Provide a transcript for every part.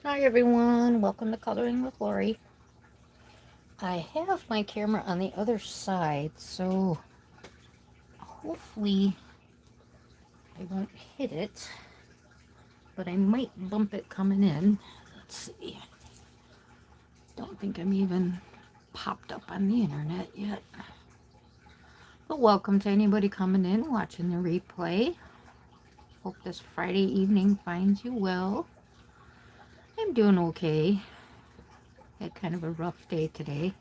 Hi everyone, welcome to Coloring with Lori. I have my camera on the other side, so hopefully I won't hit it, but I might bump it coming in. Let's see. Don't think I'm even popped up on the internet yet. But welcome to anybody coming in, watching the replay. Hope this Friday evening finds you well. I'm doing okay. Had kind of a rough day today.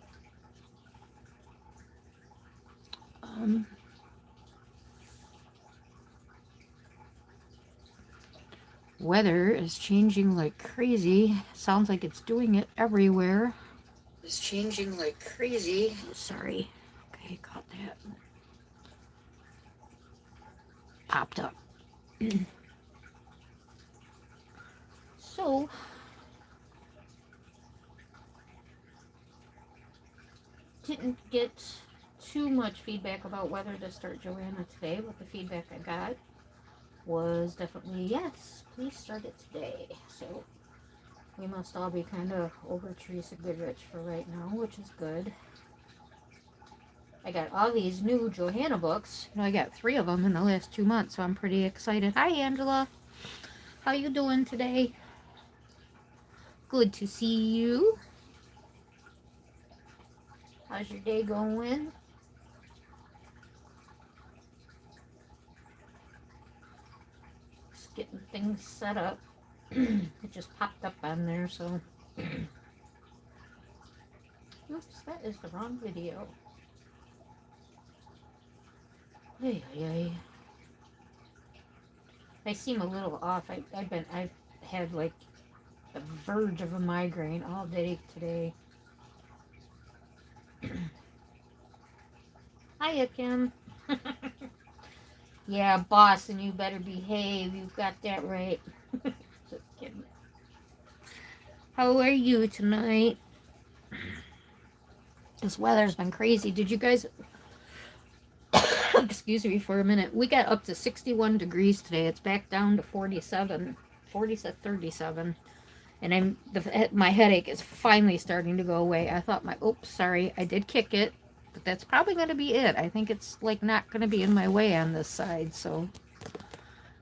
Weather is changing like crazy. Sounds like it's doing it everywhere. It's changing like crazy. Sorry. Okay, got that. Popped up. So, didn't get too much feedback about whether to start Johanna today, but the feedback I got was definitely yes, please start it today. So, we must all be kind of over Teresa Goodrich for right now, which is good. I got all these new Johanna books. I got 3 of them in the last 2 months, so I'm pretty excited. Hi, Angela. How you doing today? Good to see you. How's your day going? Just getting things set up. It just popped up on there, so... Oops, that is the wrong video. Hey, hey. I seem a little off. I've had like the verge of a migraine all day today. Hiya, Kim. Yeah, boss, and you better behave. You've got that right. Just kidding. How are you tonight? This weather's been crazy. Did you guys... Excuse me for a minute. We got up to 61 degrees today. It's back down to 47. 37. And my headache is finally starting to go away. I thought oops, sorry, I did kick it. But that's probably going to be it. I think it's like not going to be in my way on this side, so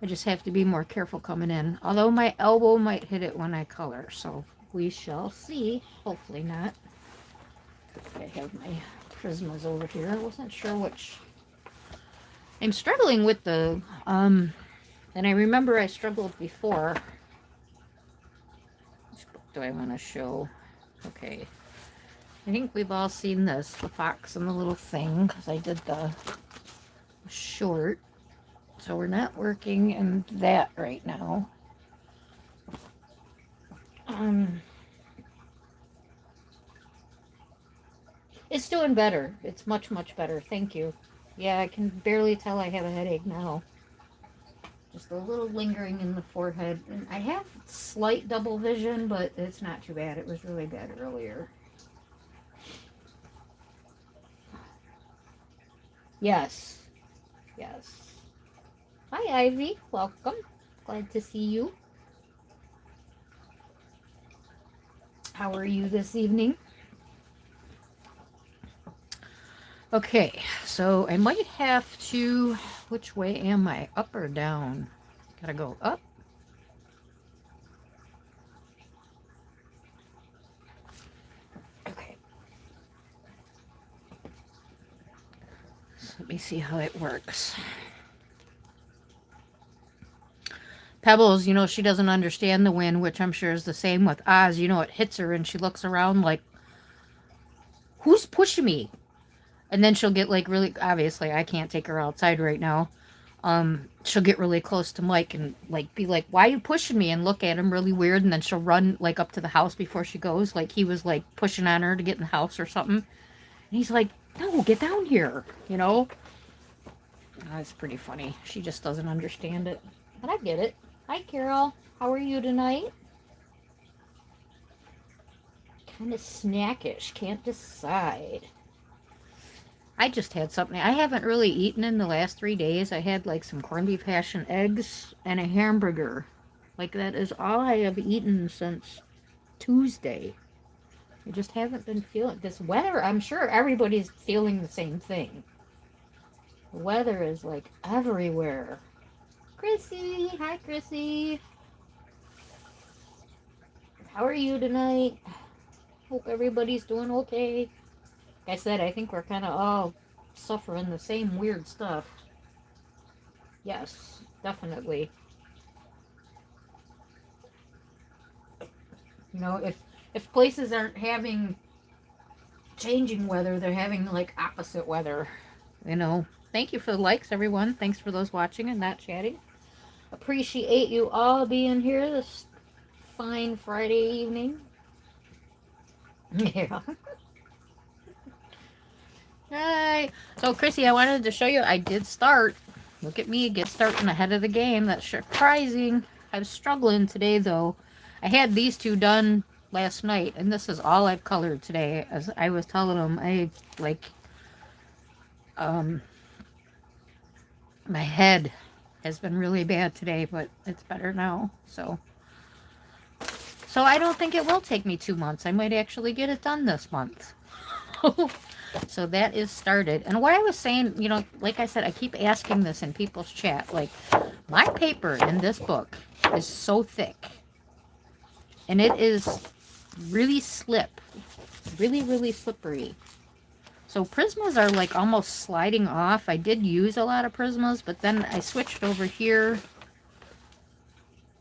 I just have to be more careful coming in. Although my elbow might hit it when I color, so we shall see. Hopefully not. I have my Prismas over here. I wasn't sure which. I'm struggling with the, and I remember I struggled before. Which book do I want to show? Okay. I think we've all seen this, The Fox and the Little Thing, because I did the short. So we're not working in that right now. It's doing better. It's much, much better. Thank you. Yeah, I can barely tell I have a headache now. Just a little lingering in the forehead. And I have slight double vision, but it's not too bad. It was really bad earlier. Yes. Yes. Hi, Ivy. Welcome. Glad to see you. How are you this evening? Okay, so I might have to... Which way am I? Up or down? Gotta go up. Okay. So let me see how it works. Pebbles, she doesn't understand the wind, which I'm sure is the same with Oz. It hits her and she looks around like, who's pushing me? And then she'll get like really, obviously I can't take her outside right now. She'll get really close to Mike and like be like, why are you pushing me? And look at him really weird. And then she'll run like up to the house before she goes. Like he was like pushing on her to get in the house or something. And he's like, no, get down here. That's pretty funny. She just doesn't understand it. But I get it. Hi, Carol. How are you tonight? Kind of snackish. Can't decide. I just had something. I haven't really eaten in the last 3 days. I had like some corned beef hash and eggs and a hamburger. Like that is all I have eaten since Tuesday. I just haven't been feeling this weather. I'm sure everybody's feeling the same thing. The weather is like everywhere. Chrissy, hi Chrissy. How are you tonight? Hope everybody's doing okay. Like I said, I think we're kind of all suffering the same weird stuff. Yes, definitely. You know, if places aren't having changing weather, they're having like opposite weather. You know. Thank you for the likes, everyone. Thanks for those watching and not chatting. Appreciate you all being here this fine Friday evening. Yeah. Hi. So, Chrissy, I wanted to show you. I did start. Look at me, get starting ahead of the game. That's surprising. I was struggling today, though. I had these two done last night, and this is all I've colored today. As I was telling them, um, my head has been really bad today, but it's better now. So I don't think it will take me 2 months. I might actually get it done this month. So that is started. And what I was saying, you know, like I said, I keep asking this in people's chat. Like, my paper in this book is so thick. And it is really really slippery. So Prismas are like almost sliding off. I did use a lot of Prismas, but then I switched over here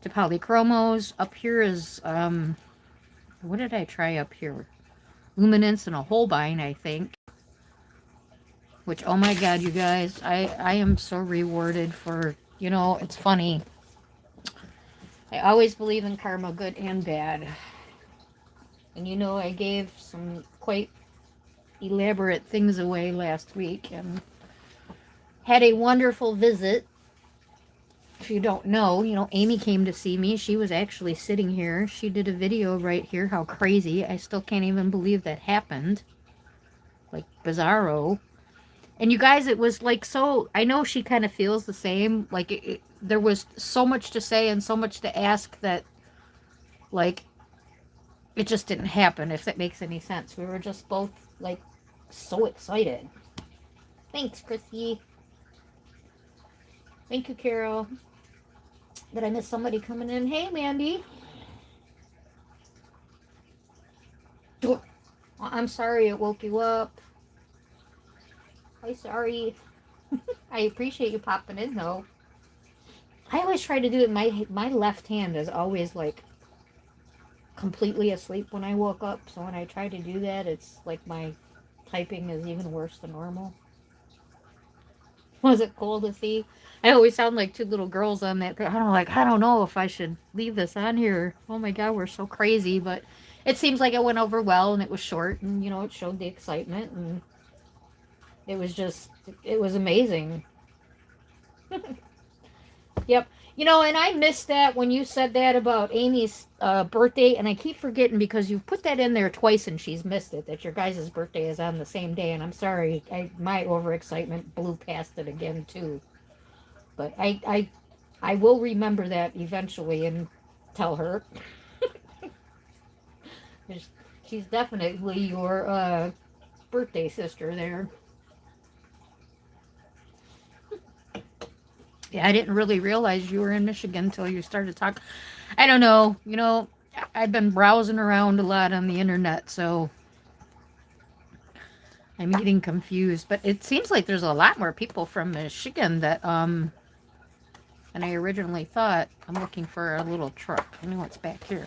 to polychromos. Up here is, what did I try up here? Luminance and a Holbein, I think. Which, oh my god, you guys, I am so rewarded for, you know, it's funny. I always believe in karma, good and bad. And you know, I gave some quite elaborate things away last week and had a wonderful visit. If you don't know, you know, Amy came to see me. She was actually sitting here. She did a video right here. How crazy. I still can't even believe that happened. Like, bizarro. And you guys, it was like so, I know she kind of feels the same. Like, there was so much to say and so much to ask that, like, it just didn't happen, if that makes any sense. We were just both, like, so excited. Thanks, Chrissy. Thank you, Carol. Did I miss somebody coming in? Hey, Mandy. I'm sorry it woke you up. I'm sorry. I appreciate you popping in, though. I always try to do it. My left hand is always, like, completely asleep when I woke up. So when I try to do that, it's like my typing is even worse than normal. Was it cool to see? I always sound like two little girls on that. I don't know if I should leave this on here. Oh my god, we're so crazy. But it seems like it went over well, and it was short, and, you know, it showed the excitement, and it was amazing. Yep. You know, and I missed that when you said that about Amy's birthday, and I keep forgetting because you've put that in there twice and she's missed it, that your guys' birthday is on the same day, and I'm sorry, my overexcitement blew past it again, too. But I will remember that eventually and tell her. She's definitely your birthday sister there. Yeah, I didn't really realize you were in Michigan until you started talking. I don't know. You know, I've been browsing around a lot on the internet, so I'm getting confused. But it seems like there's a lot more people from Michigan that than I originally thought. I'm looking for a little truck. I know it's back here.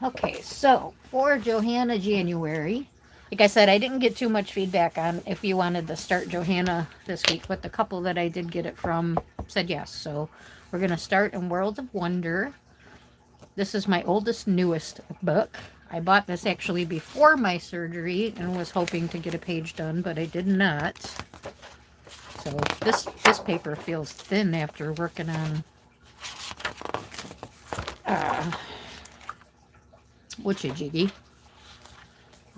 Okay, so for Johanna January, like I said, I didn't get too much feedback on if you wanted to start Johanna this week, but the couple that I did get it from said yes. So we're going to start in World of Wonder. This is my oldest, newest book. I bought this actually before my surgery and was hoping to get a page done, but I did not. So this paper feels thin after working on Jiggy.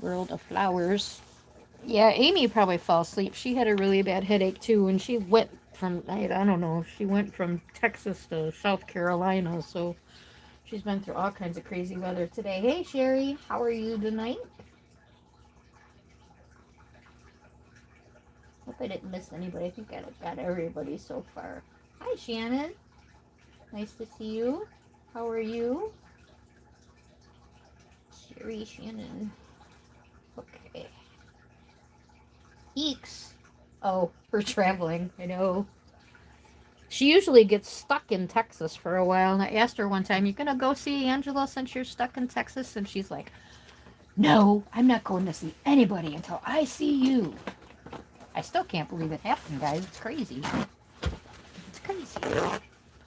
World of Flowers. Yeah, Amy probably fell asleep. She had a really bad headache too, and she went from, I don't know, she went from Texas to South Carolina, so She's been through all kinds of crazy weather today. Hey, Sherry, how are you tonight? Hope I didn't miss anybody. I think I got everybody so far. Hi, Shannon. Nice to see you. How are you? Sherry, Shannon. Okay. Eeks. Oh, her traveling. I know. She usually gets stuck in Texas for a while. And I asked her one time, "You gonna go see Angela since you're stuck in Texas?" And she's like, "No, I'm not going to see anybody until I see you." I still can't believe it happened, guys. It's crazy. It's crazy.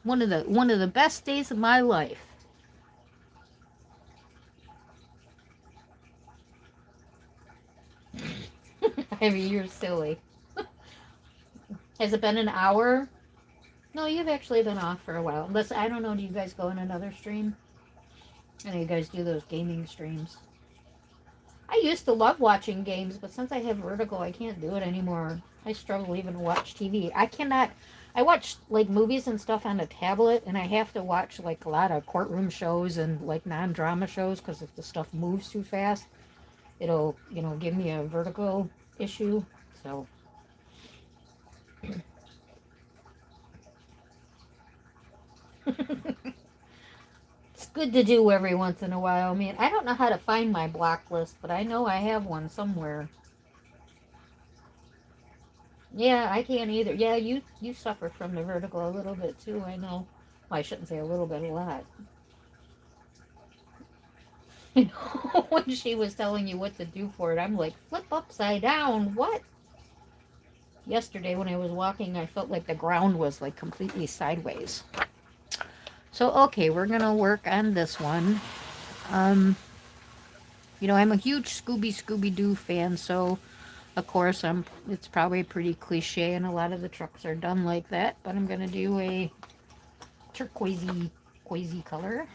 One of the best days of my life. I mean, you're silly. Has it been an hour? No, you've actually been off for a while. Unless, I don't know, do you guys go in another stream? I know you guys do those gaming streams. I used to love watching games, but since I have vertigo, I can't do it anymore. I struggle even to watch TV. I cannot. I watch like movies and stuff on a tablet, and I have to watch like a lot of courtroom shows and like non-drama shows because if the stuff moves too fast, it'll give me a vertigo issue. So it's good to do every once in a while. I mean, I don't know how to find my block list, but I know I have one somewhere. Yeah, I can't either. Yeah, you suffer from the vertigo a little bit too. I know. Well, I shouldn't say a little bit, a lot. You know, when she was telling you what to do for it, I'm like, flip upside down. What? Yesterday when I was walking, I felt like the ground was like completely sideways. So okay, we're gonna work on this one. Um, I'm a huge Scooby Doo fan, so of course it's probably pretty cliche, and a lot of the trucks are done like that. But I'm gonna do a turquoisey color.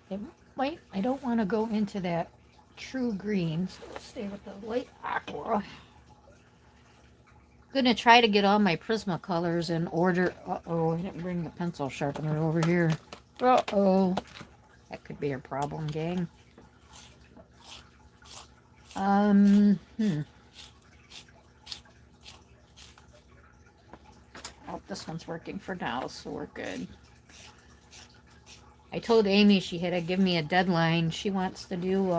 It might. I don't want to go into that true green, so let's stay with the light aqua. I'm gonna try to get all my Prismacolors in order. Uh-oh, I didn't bring the pencil sharpener over here. Uh-oh. That could be a problem, gang. Hmm. Oh, this one's working for now, so we're good. I told Amy she had to give me a deadline. She wants to do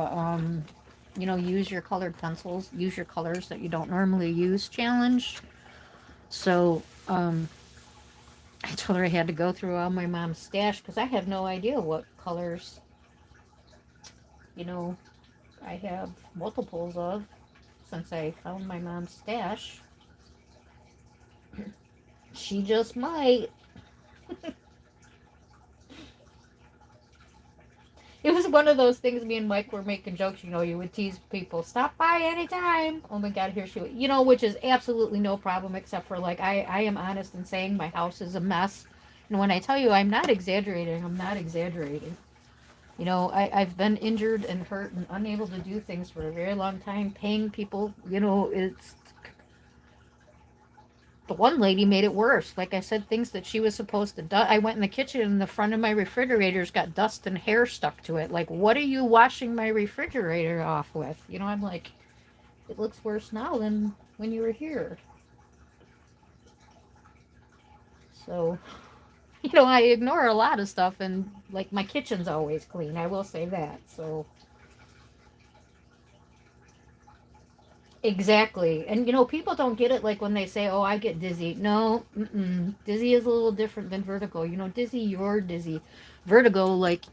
use your colored pencils, use your colors that you don't normally use challenge. So, I told her I had to go through all my mom's stash because I have no idea what colors, I have multiples of since I found my mom's stash. She just might. It was one of those things me and Mike were making jokes, you would tease people, stop by anytime. Oh my God, here she was. Which is absolutely no problem except for like, I am honest in saying my house is a mess. And when I tell you I'm not exaggerating, I'm not exaggerating. I've been injured and hurt and unable to do things for a very long time. Paying people, it's the one lady made it worse. Like I said, things that she was supposed to do. I went in the kitchen and the front of my refrigerator's got dust and hair stuck to it. Like, what are you washing my refrigerator off with? I'm like, it looks worse now than when you were here. So, I ignore a lot of stuff and like my kitchen's always clean. I will say that. So, exactly. And people don't get it like when they say, "Oh, I get dizzy." No, dizzy is a little different than vertigo. Dizzy, you're dizzy. Vertigo, like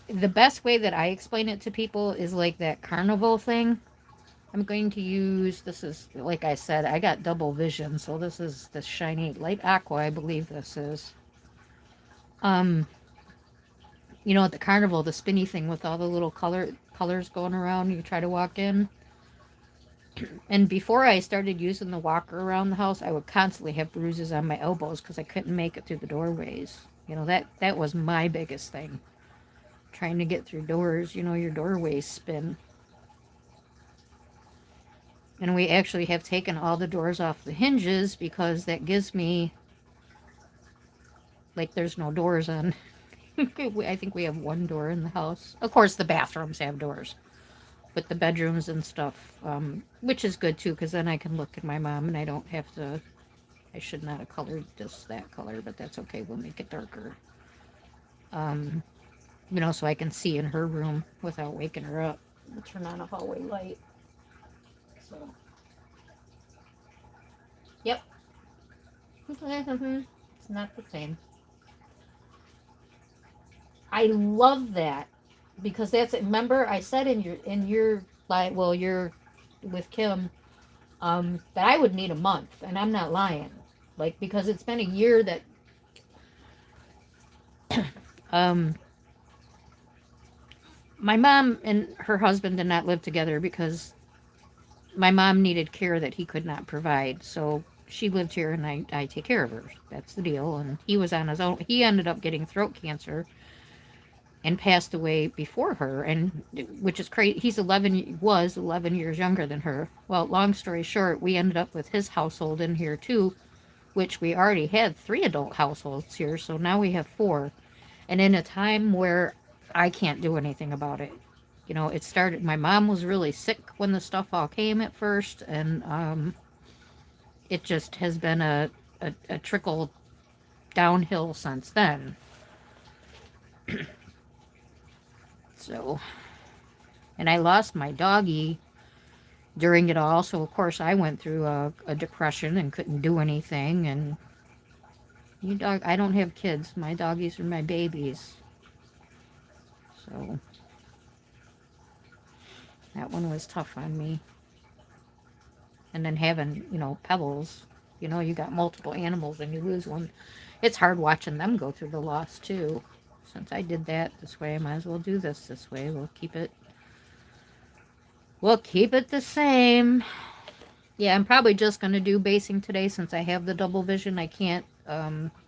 the best way that I explain it to people is like that carnival thing. I'm going to use, this is, like I said, I got double vision, so this is the shiny light aqua, I believe this is. Um, at the carnival, the spinny thing with all the little colors going around, you try to walk in. And before I started using the walker around the house, I would constantly have bruises on my elbows because I couldn't make it through the doorways. That was my biggest thing. Trying to get through doors, your doorways spin. And we actually have taken all the doors off the hinges because that gives me Like there's no doors on. I think we have one door in the house. Of course, the bathrooms have doors, but the bedrooms and stuff, which is good too, because then I can look at my mom and I don't have to. I should not have colored this that color, but that's okay. We'll make it darker. Um, so I can see in her room without waking her up. We'll turn on a hallway light. So, yep. It's not the same. I love that because that's remember I said in your like well you're with Kim that I would need a month and I'm not lying like because it's been a year that um my mom and her husband did not live together because my mom needed care that he could not provide, so she lived here and I take care of her. That's the deal. And he was on his own. He ended up getting throat cancer and passed away before her, and which is crazy. He's 11 years younger than her. Well, long story short, we ended up with his household in here too, which we already had 3 adult households here, so now we have 4. And in a time where I can't do anything about it. It started, my mom was really sick when the stuff all came at first, and it just has been a trickle downhill since then. So, and I lost my doggy during it all, so of course I went through a depression and couldn't do anything. And I don't have kids. My doggies are my babies. So that one was tough on me. And then having, Pebbles, you got multiple animals and you lose one. It's hard watching them go through the loss too. Since I did that this way, I might as well do this way. We'll keep it the same. Yeah, I'm probably just going to do basing today since I have the double vision. I can't,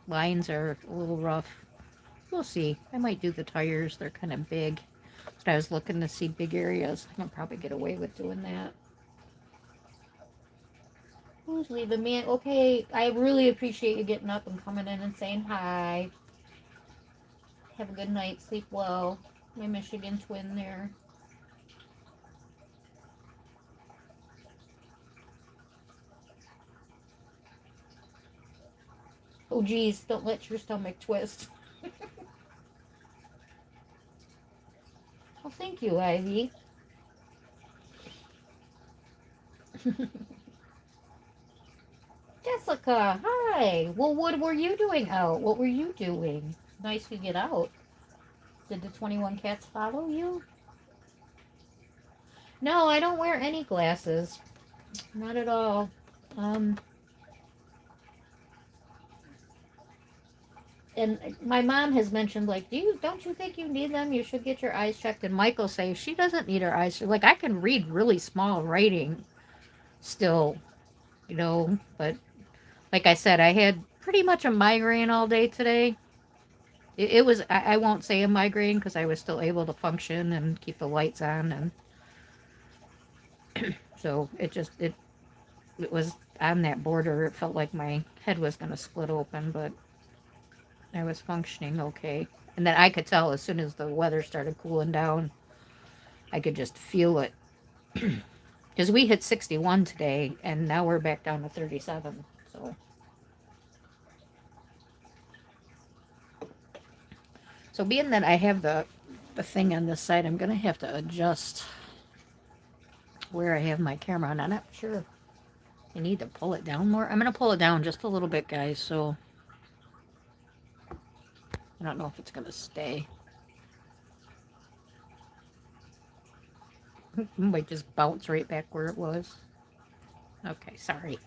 lines are a little rough. We'll see. I might do the tires. They're kind of big. But I was looking to see big areas. I can probably get away with doing that. Who's leaving me? Okay, I really appreciate you getting up and coming in and saying hi. Have a good night. Sleep well. My Michigan twin there. Oh, geez, don't let your stomach twist. Well, thank you, Ivy. Jessica, hi. Well, what were you doing out? What were you doing? Nice you get out. Did the 21 cats follow you? No, I don't wear any glasses. Not at all. Um, and my mom has mentioned like, don't you think you need them? You should get your eyes checked. And Michael says she doesn't need her eyes. Like I can read really small writing still, but like I said, I had pretty much a migraine all day today. It was, I won't say a migraine because I was still able to function and keep the lights on. And so it was on that border. It felt like my head was going to split open, but I was functioning okay. And then I could tell as soon as the weather started cooling down, I could just feel it. Because we hit 61 today, and now we're back down to 37. So being that I have the thing on this side, I'm going to have to adjust where I have my camera. And I'm not sure I need to pull it down more. I'm going to pull it down just a little bit, guys. So I don't know if it's going to stay. It might just bounce right back where it was. Okay, sorry.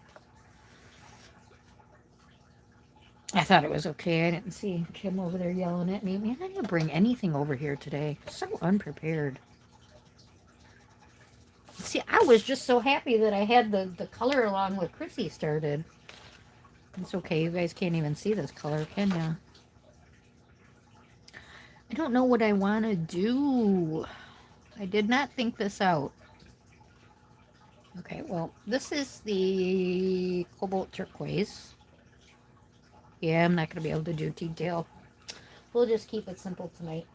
I thought it was okay. I didn't see Kim over there yelling at me. Man, I didn't bring anything over here today. So unprepared. See, I was just so happy that I had the color along with Chrissy started. It's okay. You guys can't even see this color, can ya? I don't know what I want to do. I did not think this out. Okay, well, this is the cobalt turquoise. Yeah, I'm not going to be able to do detail. We'll just keep it simple tonight.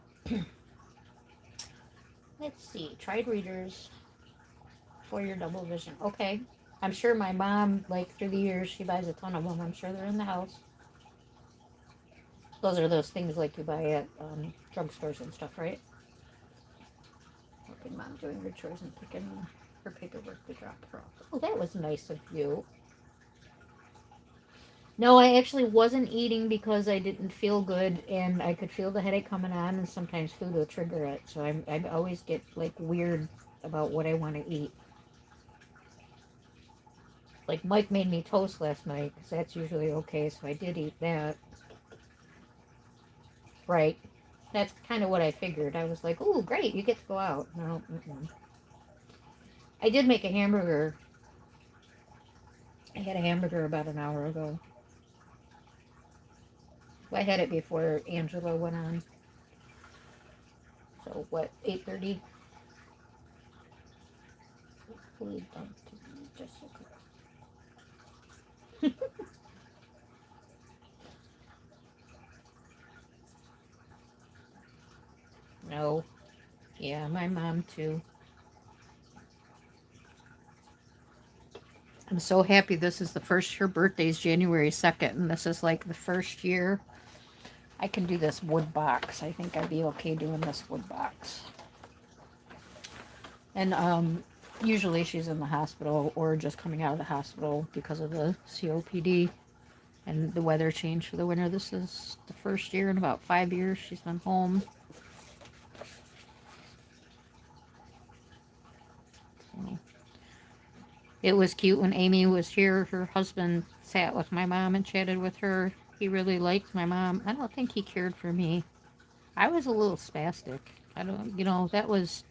Let's see. Tried readers for your double vision. Okay. I'm sure my mom, like through the years, she buys a ton of them. I'm sure they're in the house. Those are those things like you buy at drugstores and stuff, right? Okay, mom doing her chores and picking her paperwork to drop her off. Oh, that was nice of you. No, I actually wasn't eating because I didn't feel good and I could feel the headache coming on, and sometimes food will trigger it. So I always get like weird about what I want to eat. Like Mike made me toast last night because that's usually okay, so I did eat that. Right. That's kind of what I figured. I was like, "Oh, great, you get to go out." No, mm-mm. I did make a hamburger. I had a hamburger about an hour ago. I had it before Angela went on. So what? 8:30. Hopefully dumped Jessica. No. Yeah, my mom too. I'm so happy this is the first, her birthday's January 2nd, and this is like the first year I can do this wood box. I think I'd be okay doing this wood box. And usually she's in the hospital or just coming out of the hospital because of the COPD and the weather change for the winter. This is the first year in about 5 years she's been home. So it was cute when Amy was here. Her husband sat with my mom and chatted with her. He really liked my mom. I don't think he cared for me. I was a little spastic. I don't, that was.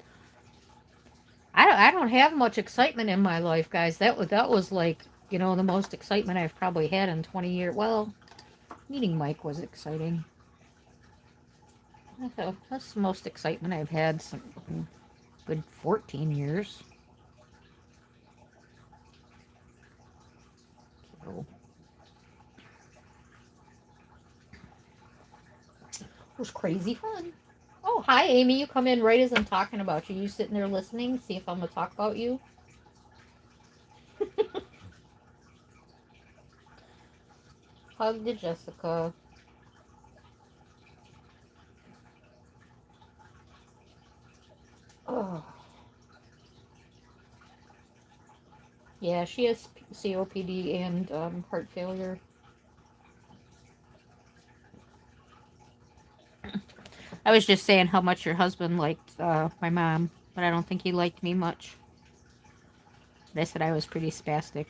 I don't have much excitement in my life, guys. That was like, the most excitement I've probably had in 20 years. Well, meeting Mike was exciting. That's the most excitement I've had some good 14 years. So it was crazy fun. Oh, hi, Amy. You come in right as I'm talking about you. You sitting there listening, see if I'm going to talk about you. Hug to Jessica. Oh, yeah, she has COPD and heart failure. I was just saying how much your husband liked my mom, but I don't think he liked me much. They said I was pretty spastic.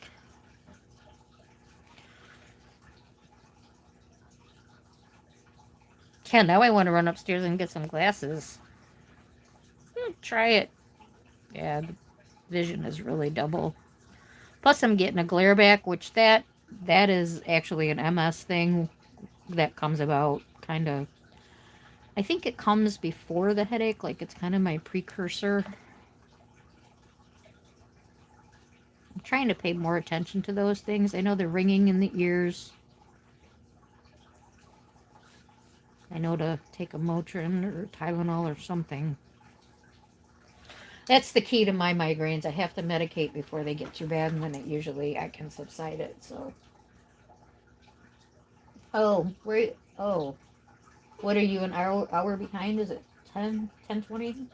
Yeah, now I want to run upstairs and get some glasses. Try it. Yeah, the vision is really double. Plus, I'm getting a glare back, which that is actually an MS thing that comes about kind of. I think it comes before the headache, like it's kind of my precursor. I'm trying to pay more attention to those things. I know the ringing in the ears. I know to take a Motrin or Tylenol or something. That's the key to my migraines. I have to medicate before they get too bad, and then I can subside it. So, oh, where? Oh, what are you an hour behind? Is it 10:20?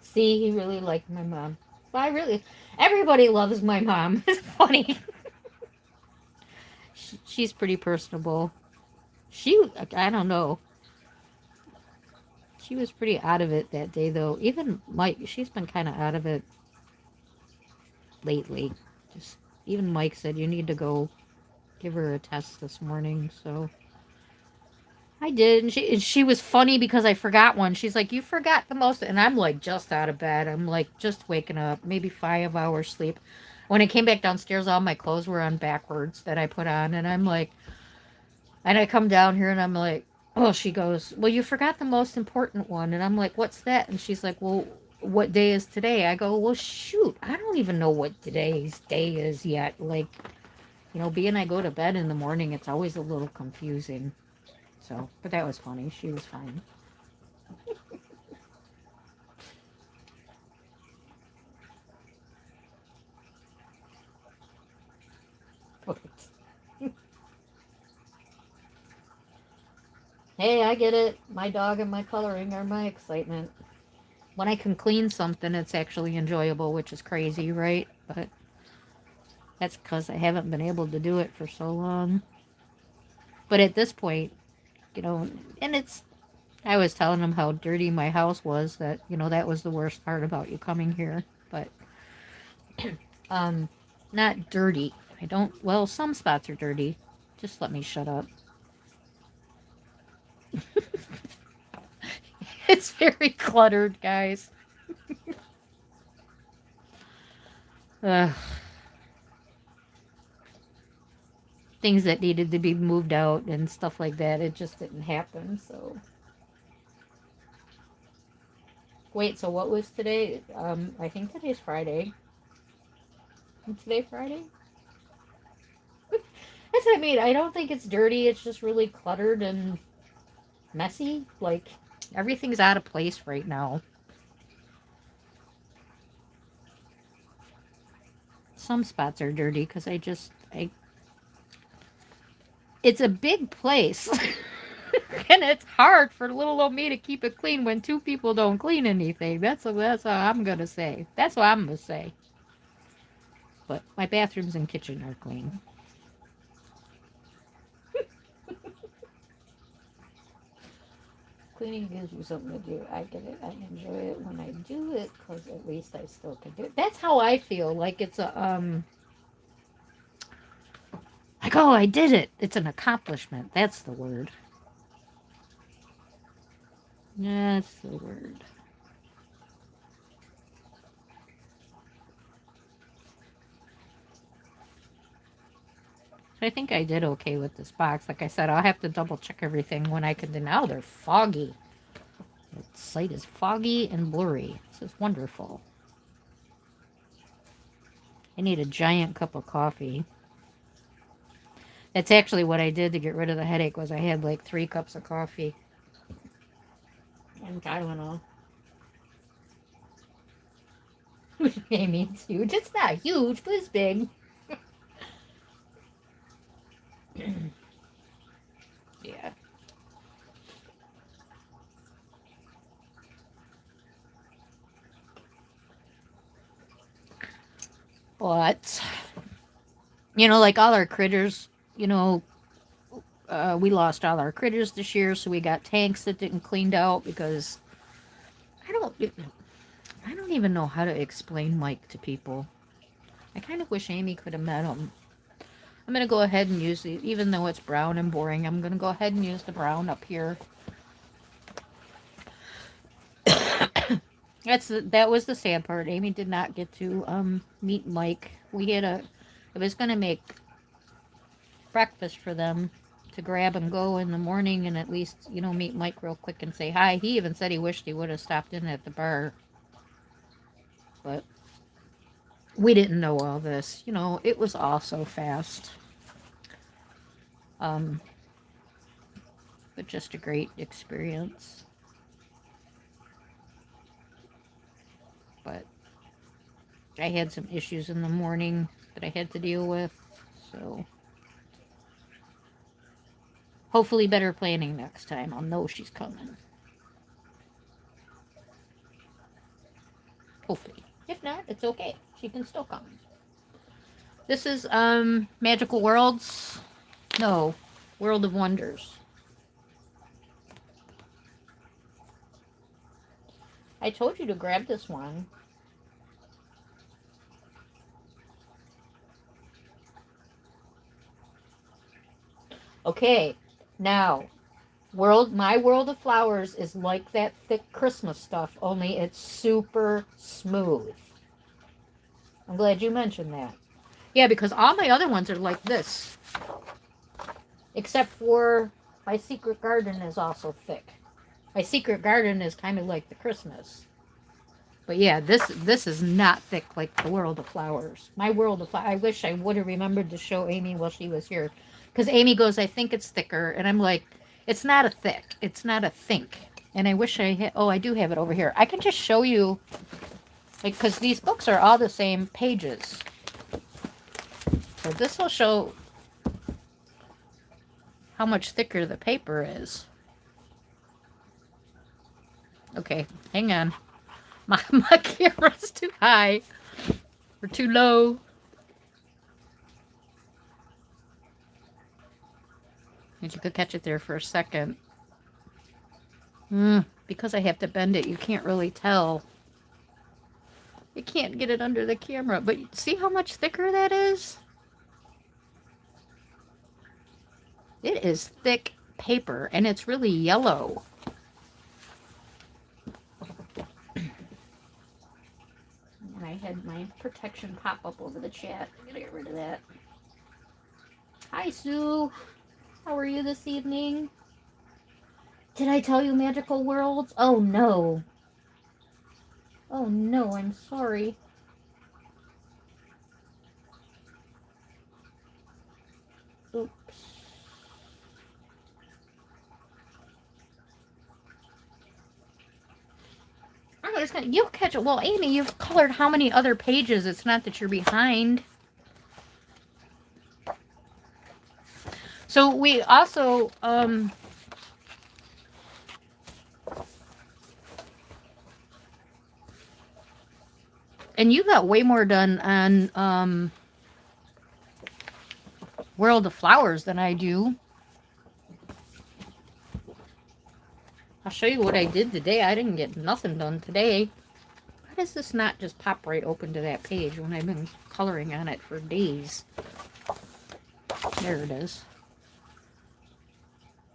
See, he really liked my mom. But everybody loves my mom. It's funny. She's pretty personable. I don't know. She was pretty out of it that day, though. Even Mike, she's been kind of out of it lately. Just even Mike said you need to go give her a test this morning. So I did, and she was funny because I forgot one. She's like, "You forgot the most," and I'm like, just out of bed. I'm like, just waking up, maybe 5 hours sleep. When I came back downstairs, all my clothes were on backwards that I put on, and I'm like, and I come down here, and I'm like, oh, she goes, "Well, you forgot the most important one," and I'm like, "What's that?" And she's like, "Well, what day is today?" I go, "Well, shoot, I don't even know what today's day is yet." Like, being I go to bed in the morning, it's always a little confusing. So, but that was funny. She was fine. But, hey, I get it. My dog and my coloring are my excitement. When I can clean something, it's actually enjoyable, which is crazy, right? But that's because I haven't been able to do it for so long. But at this point, and I was telling him how dirty my house was, that, that was the worst part about you coming here. But, um, not dirty. I don't, well, some spots are dirty. Just let me shut up. It's very cluttered, guys. Ugh. Things that needed to be moved out and stuff like that, it just didn't happen, so. Wait, so what was today? I think today's Friday. Is today Friday? That's what I mean. I don't think it's dirty. It's just really cluttered and messy. Like, everything's out of place right now. Some spots are dirty because it's a big place. And it's hard for little old me to keep it clean when two people don't clean anything. That's what I'm going to say. That's what I'm going to say. But my bathrooms and kitchen are clean. Cleaning gives you something to do. I get it. I enjoy it when I do it because at least I still can do it. That's how I feel. Like it's like, oh, I did it. It's an accomplishment. That's the word. That's the word. So I think I did okay with this box. Like I said, I'll have to double check everything when I can. Now they're foggy. The site is foggy and blurry. This is wonderful. I need a giant cup of coffee. That's actually what I did to get rid of the headache. Was I had like 3 cups of coffee and Tylenol. I mean, it's huge. It's not huge, but it's big. Yeah. But, like all our critters, we lost all our critters this year, so we got tanks that didn't cleaned out because I don't, I don't even know how to explain Mike to people. I kind of wish Amy could have met him. I'm going to go ahead and use the, even though it's brown and boring, I'm going to go ahead and use the brown up here. That was the sad part. Amy did not get to meet Mike. I was going to make breakfast for them to grab and go in the morning and at least, meet Mike real quick and say hi. He even said he wished he would have stopped in at the bar. But we didn't know all this. It was all so fast. But just a great experience. But I had some issues in the morning that I had to deal with, so hopefully better planning next time. I'll know she's coming. Hopefully. If not, it's okay. She can still come. This is Magical Worlds. No, World of Wonders. I told you to grab this one. Okay, now, My World of Flowers is like that thick Christmas stuff, only it's super smooth. I'm glad you mentioned that. Yeah, because all my other ones are like this. Except for my Secret Garden is also thick. My Secret Garden is kind of like the Christmas. But yeah, this is not thick like the World of Flowers. My World of Flowers. I wish I would have remembered to show Amy while she was here, because Amy goes, "I think it's thicker," and I'm like, "It's not a thick. It's not a think." And I wish I had. Oh, I do have it over here. I can just show you, like, because these books are all the same pages. So this will show how much thicker the paper is. Okay, hang on. My camera's too high or too low. And you could catch it there for a second. Because I have to bend it, you can't really tell. You can't get it under the camera, but see how much thicker that is? It is thick paper, and it's really yellow. And I had my protection pop up over the chat. I'm gonna get rid of that. Hi, Sue. How are you this evening? Did I tell you Magical Worlds? Oh, no. Oh, no, I'm sorry. Oops. I'm just gonna, you'll catch it. Well, Amy, you've colored how many other pages? It's not that you're behind. So we also, and you got way more done on, World of Flowers than I do. I'll show you what I did today. I didn't get nothing done today. Why does this not just pop right open to that page when I've been coloring on it for days? There it is.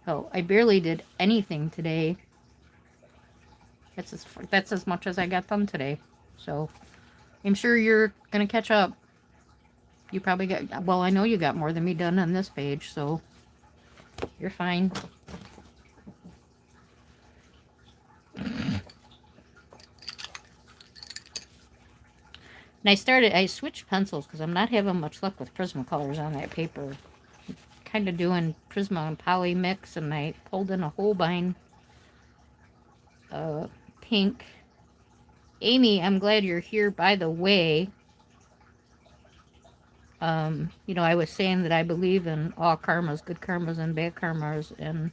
Oh, I barely did anything today. That's as much as I got done today. So I'm sure you're gonna catch up. You probably got, well, I know you got more than me done on this page, so you're fine. And I switched pencils because I'm not having much luck with Prismacolors on that paper. Kind of doing Prisma and Poly mix, and I pulled in a Holbein pink. Amy, I'm glad you're here, by the way. You know, I was saying that I believe in all karmas, good karmas and bad karmas, and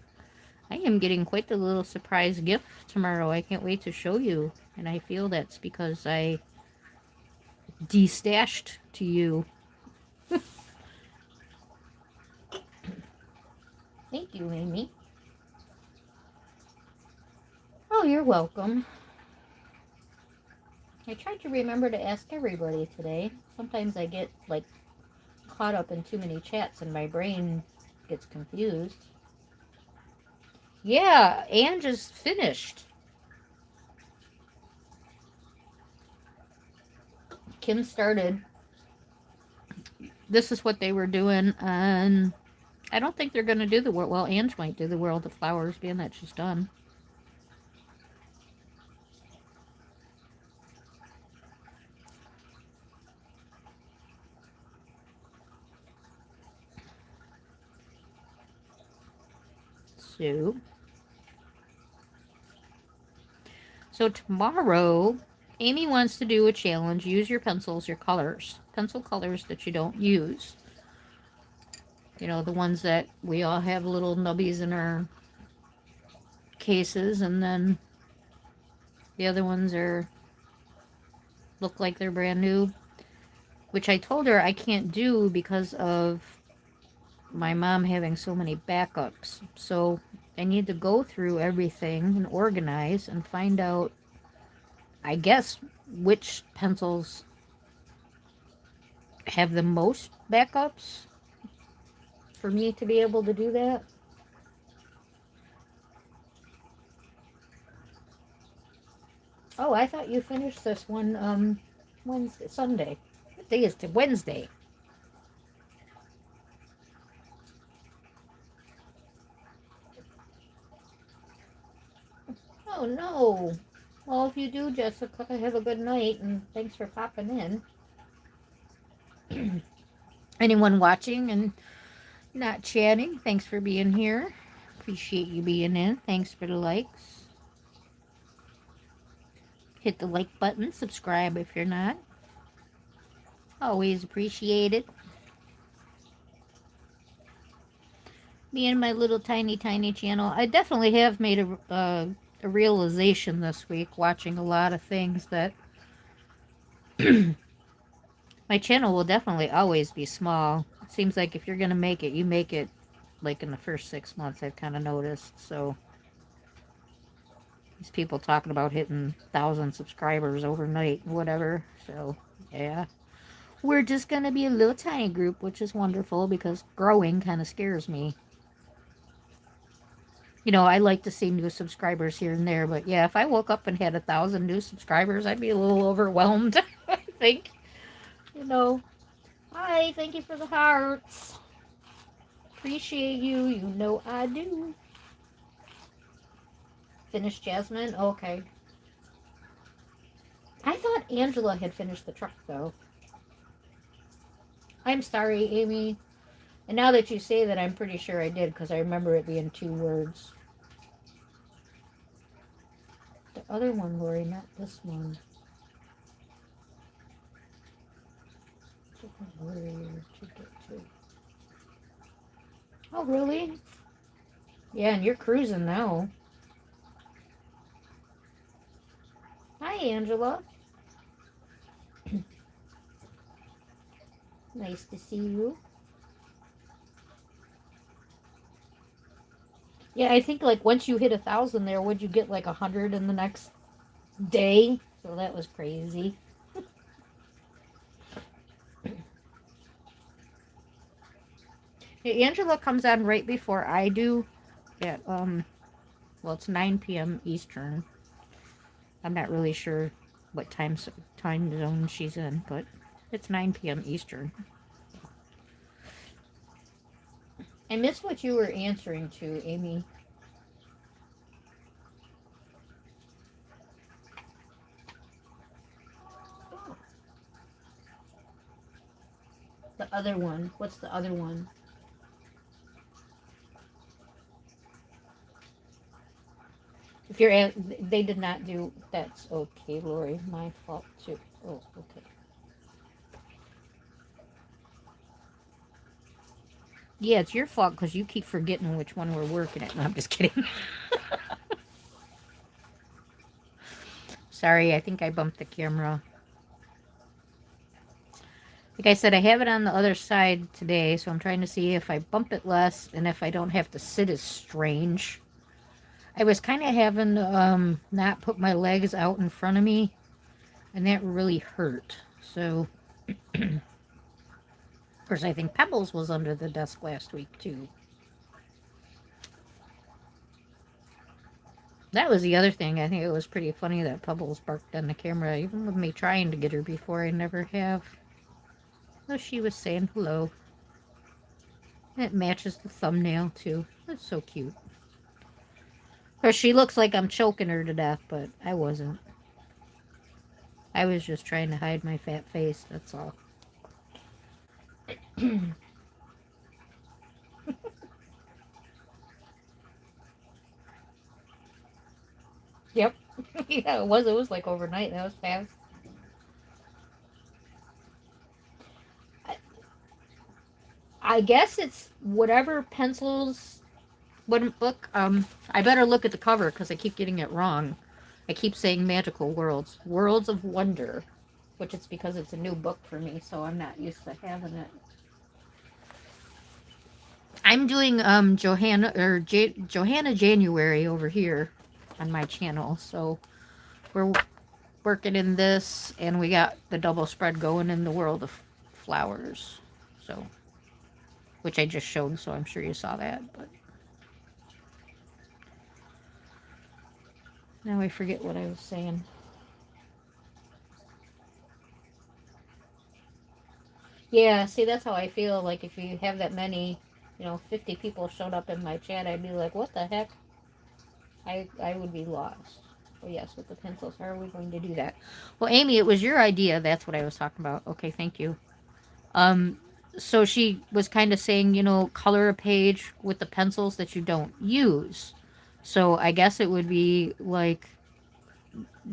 I am getting quite the little surprise gift tomorrow. I can't wait to show you, and I feel that's because I destashed to you. Thank you, Amy. Oh, you're welcome. I tried to remember to ask everybody today. Sometimes I get, like, caught up in too many chats and my brain gets confused. Yeah, Anne just finished. Kim started. This is what they were doing, and I don't think they're going to do the world. Well, Ange might do the World of Flowers, being that she's done. So tomorrow, Amy wants to do a challenge. Use your pencils, your colors. Pencil colors that you don't use. You know, the ones that we all have little nubbies in our cases, and then the other ones look like they're brand new, which I told her I can't do because of my mom having so many backups. So I need to go through everything and organize and find out, I guess, which pencils have the most backups for me to be able to do that. Oh, I thought you finished this one Wednesday, Sunday. What day is it? Wednesday. Oh no. Well, if you do, Jessica, have a good night and thanks for popping in. Anyone watching and not chatting, thanks for being here. Appreciate you being in. Thanks for the likes. Hit the like button, subscribe if you're not. Always appreciate it. Me and my little tiny channel. I definitely have made a realization this week watching a lot of things that my channel will definitely always be small. It seems like if you're going to make it, you make it like in the first 6 months, I've kind of noticed. So these people talking about hitting 1,000 subscribers overnight, whatever. So yeah, we're just going to be a little tiny group, which is wonderful because growing kind of scares me. You know, I like to see new subscribers here and there, but yeah, if I woke up and had 1,000 new subscribers, I'd be a little overwhelmed, I think. You know, hi, thank you for the hearts. Appreciate you. You know I do. Finished Jasmine? Okay. I thought Angela had finished the truck, though. I'm sorry, Amy. And now that you say that, I'm pretty sure I did, because I remember it being 2 words. The other one, Lori, not this one. Where to get to? Oh, really? Yeah, and you're cruising now. Hi, Angela. Nice to see you. Yeah, I think like once you hit 1,000 there, would you get like 100 in the next day? So that was crazy. Yeah, Angela comes on right before I do at well, it's 9 p.m. Eastern. I'm not really sure what time zone she's in, but it's 9 p.m. Eastern. I missed what you were answering to, Amy. The other one. What's the other one? If you're they did not do. That's okay, Lori. My fault too. Oh, okay. Yeah, it's your fault because you keep forgetting which one we're working at. No, I'm just kidding. Sorry, I think I bumped the camera. Like I said, I have it on the other side today, so I'm trying to see if I bump it less and if I don't have to sit as strange. I was kind of having not put my legs out in front of me, and that really hurt. So, of course, I think Pebbles was under the desk last week, too. That was the other thing. I think it was pretty funny that Pebbles barked on the camera, even with me trying to get her before. I never have. So she was saying hello. It matches the thumbnail, too. That's so cute. Of course, she looks like I'm choking her to death, but I wasn't. I was just trying to hide my fat face, that's all. Yep. Yeah, it was. It was like overnight. That was fast. I guess it's whatever pencils wouldn't book. I better look at the cover because I keep getting it wrong. I keep saying Magical Worlds. Worlds of Wonder. Which it's because it's a new book for me, so I'm not used to having it. I'm doing Johanna January over here on my channel, so we're working in this, and we got the double spread going in the World of Flowers, so which I just showed, so I'm sure you saw that. But now I forget what I was saying. Yeah, see, that's how I feel. Like if you have that many, 50 people showed up in my chat, I'd be like, what the heck? I would be lost. Oh, yes, with the pencils. How are we going to do that? Well, Amy, it was your idea. That's what I was talking about. Okay, thank you. Um, so she was kind of saying, color a page with the pencils that you don't use. So I guess it would be like,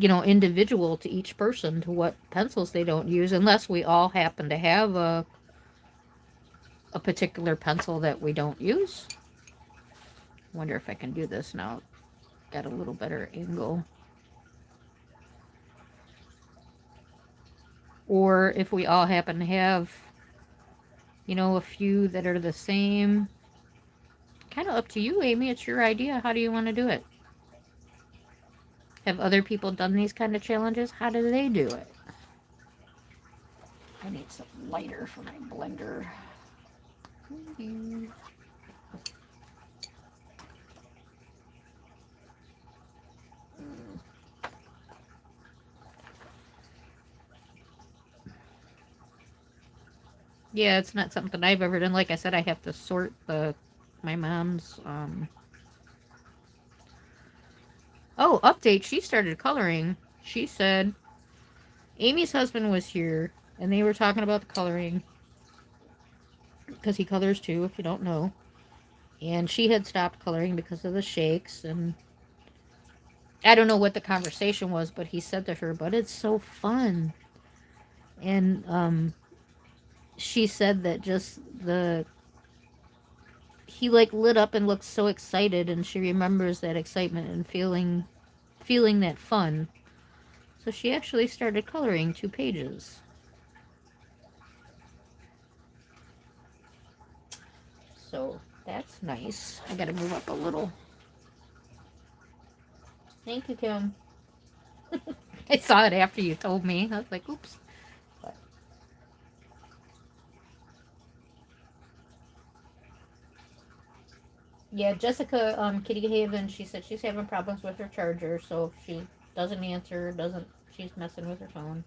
individual to each person to what pencils they don't use, unless we all happen to have a particular pencil that we don't use. Wonder if I can do this now. Got a little better angle. Or if we all happen to have, a few that are the same. Kind of up to you, Amy. It's your idea. How do you want to do it? Have other people done these kind of challenges? How do they do it? I need some lighter for my blender. Yeah, it's not something I've ever done. Like I said, I have to sort my mom's. Oh, update. She started coloring. She said Amy's husband was here, and they were talking about the coloring because he colors too, if you don't know. And she had stopped coloring because of the shakes, and I don't know what the conversation was, but he said to her, "But it's so fun." And she said that just he like lit up and looked so excited, and she remembers that excitement and feeling that fun. So she actually started coloring 2 pages. So that's nice. I gotta move up a little. Thank you, Kim. I saw it after you told me. I was like, oops. But yeah, Jessica, Kitty Haven, she said she's having problems with her charger, so if she doesn't answer, she's messing with her phone.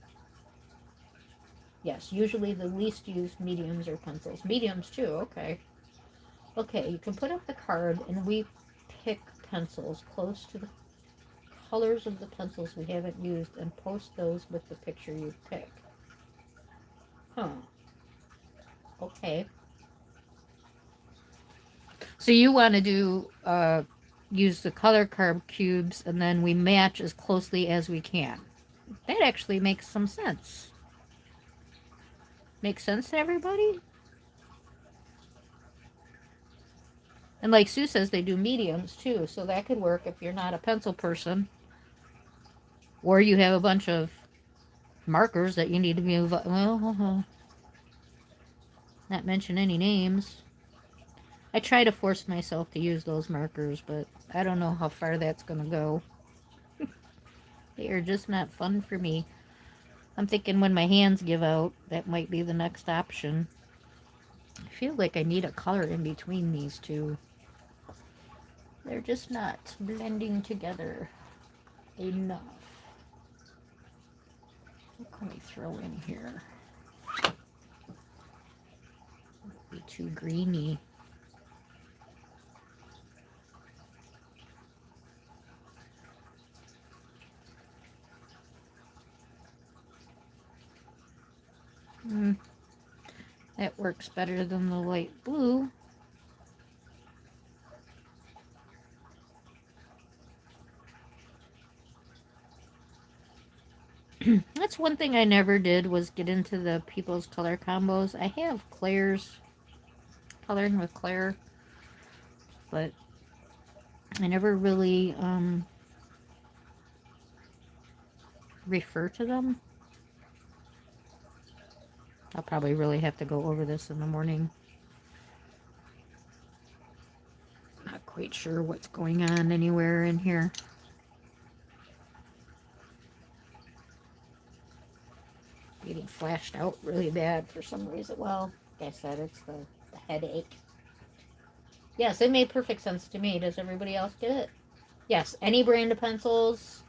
Yes, usually the least used mediums are pencils. Mediums too, okay. Okay, you can put up the card and we pick pencils close to the colors of the pencils we haven't used and post those with the picture you pick. Huh. Okay. So you want to use the color card cubes and then we match as closely as we can. That actually makes some sense. Makes sense to everybody? And like Sue says, they do mediums too, so that could work if you're not a pencil person. Or you have a bunch of markers that you need to move. Well, not mention any names. I try to force myself to use those markers, but I don't know how far that's going to go. They are just not fun for me. I'm thinking when my hands give out, that might be the next option. I feel like I need a color in between these two. They're just not blending together enough. What can we throw in here? Be too greeny. That works better than the light blue. That's one thing I never did was get into the people's color combos. I have Claire's coloring with Claire, but I never really refer to them. I'll probably really have to go over this in the morning. Not quite sure what's going on anywhere in here. Getting flashed out really bad for some reason. Well, like I said, it's the headache. Yes, it made perfect sense to me. Does everybody else get it? Yes, any brand of pencils.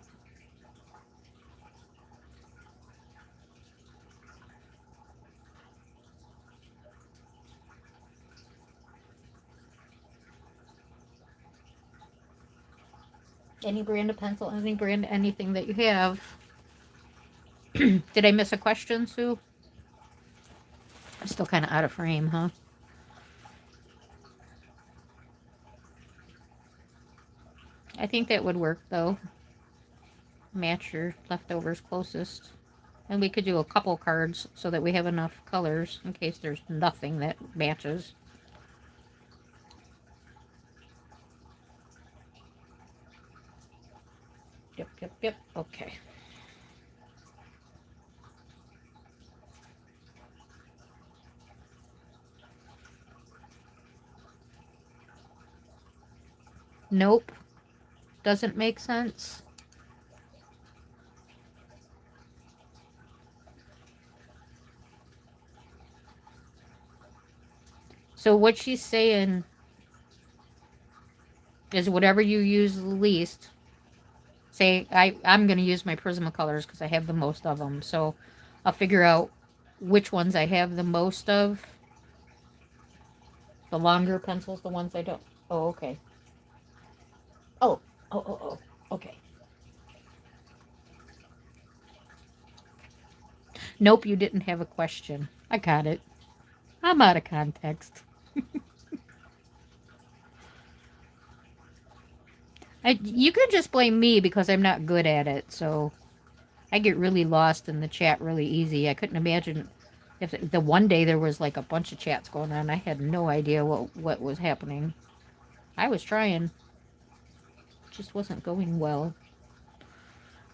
Any brand of pencil, any brand, anything that you have. Did I miss a question, Sue? I'm still kind of out of frame, huh? I think that would work, though. Match your leftovers closest. And we could do a couple cards so that we have enough colors in case there's nothing that matches. Yep, yep, yep. Okay. Nope. Doesn't make sense. So what she's saying is whatever you use the least. Say I'm going to use my Prismacolors because I have the most of them. So I'll figure out which ones I have the most of. The longer pencils, the ones I don't. Oh, okay. Oh, oh. Okay. Nope, you didn't have a question. I got it. I'm out of context. You could just blame me because I'm not good at it. So I get really lost in the chat really easy. I couldn't imagine if the one day there was like a bunch of chats going on. I had no idea what was happening. I was trying, just wasn't going well.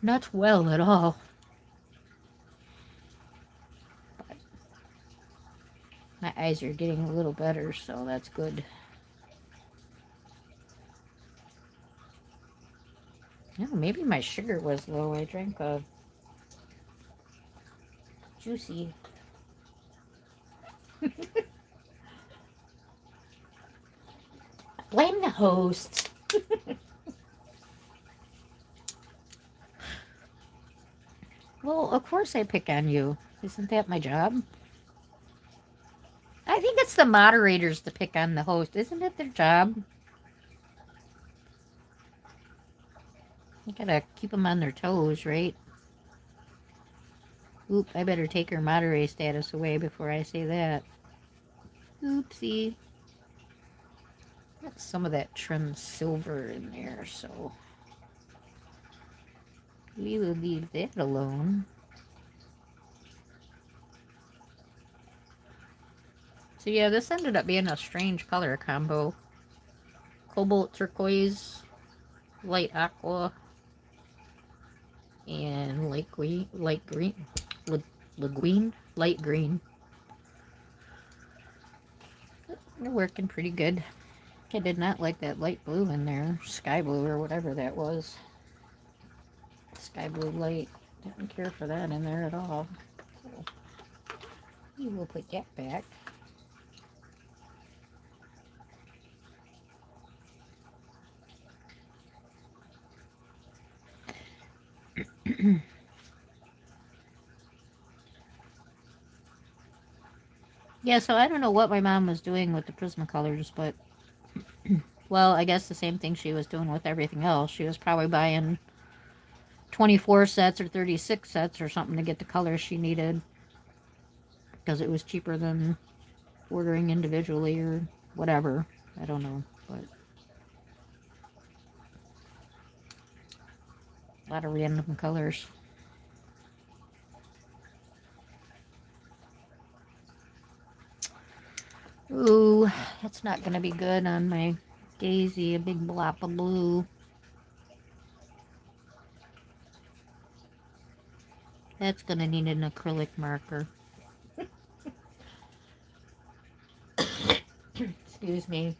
Not well at all. But my eyes are getting a little better, so that's good. Yeah, maybe my sugar was low. I drank a juicy. Blame the host. Well, of course I pick on you. Isn't that my job? I think it's the moderators to pick on the host. Isn't it their job? You gotta keep them on their toes, right? Oop, I better take her moderator status away before I say that. Oopsie. Got some of that trim silver in there, so we will leave that alone. So yeah, this ended up being a strange color combo. Cobalt turquoise, light aqua, and light green, light green. They're working pretty good. I did not like that light blue in there, sky blue or whatever that was. Sky blue light. Didn't care for that in there at all. So we will put that back. Yeah, so I don't know what my mom was doing with the Prismacolors, but well, I guess the same thing she was doing with everything else. She was probably buying 24 sets or 36 sets or something to get the colors she needed because it was cheaper than ordering individually or whatever. I don't know, but a lot of random colors. Ooh, that's not going to be good on my daisy, a big blob of blue. That's going to need an acrylic marker. Excuse me.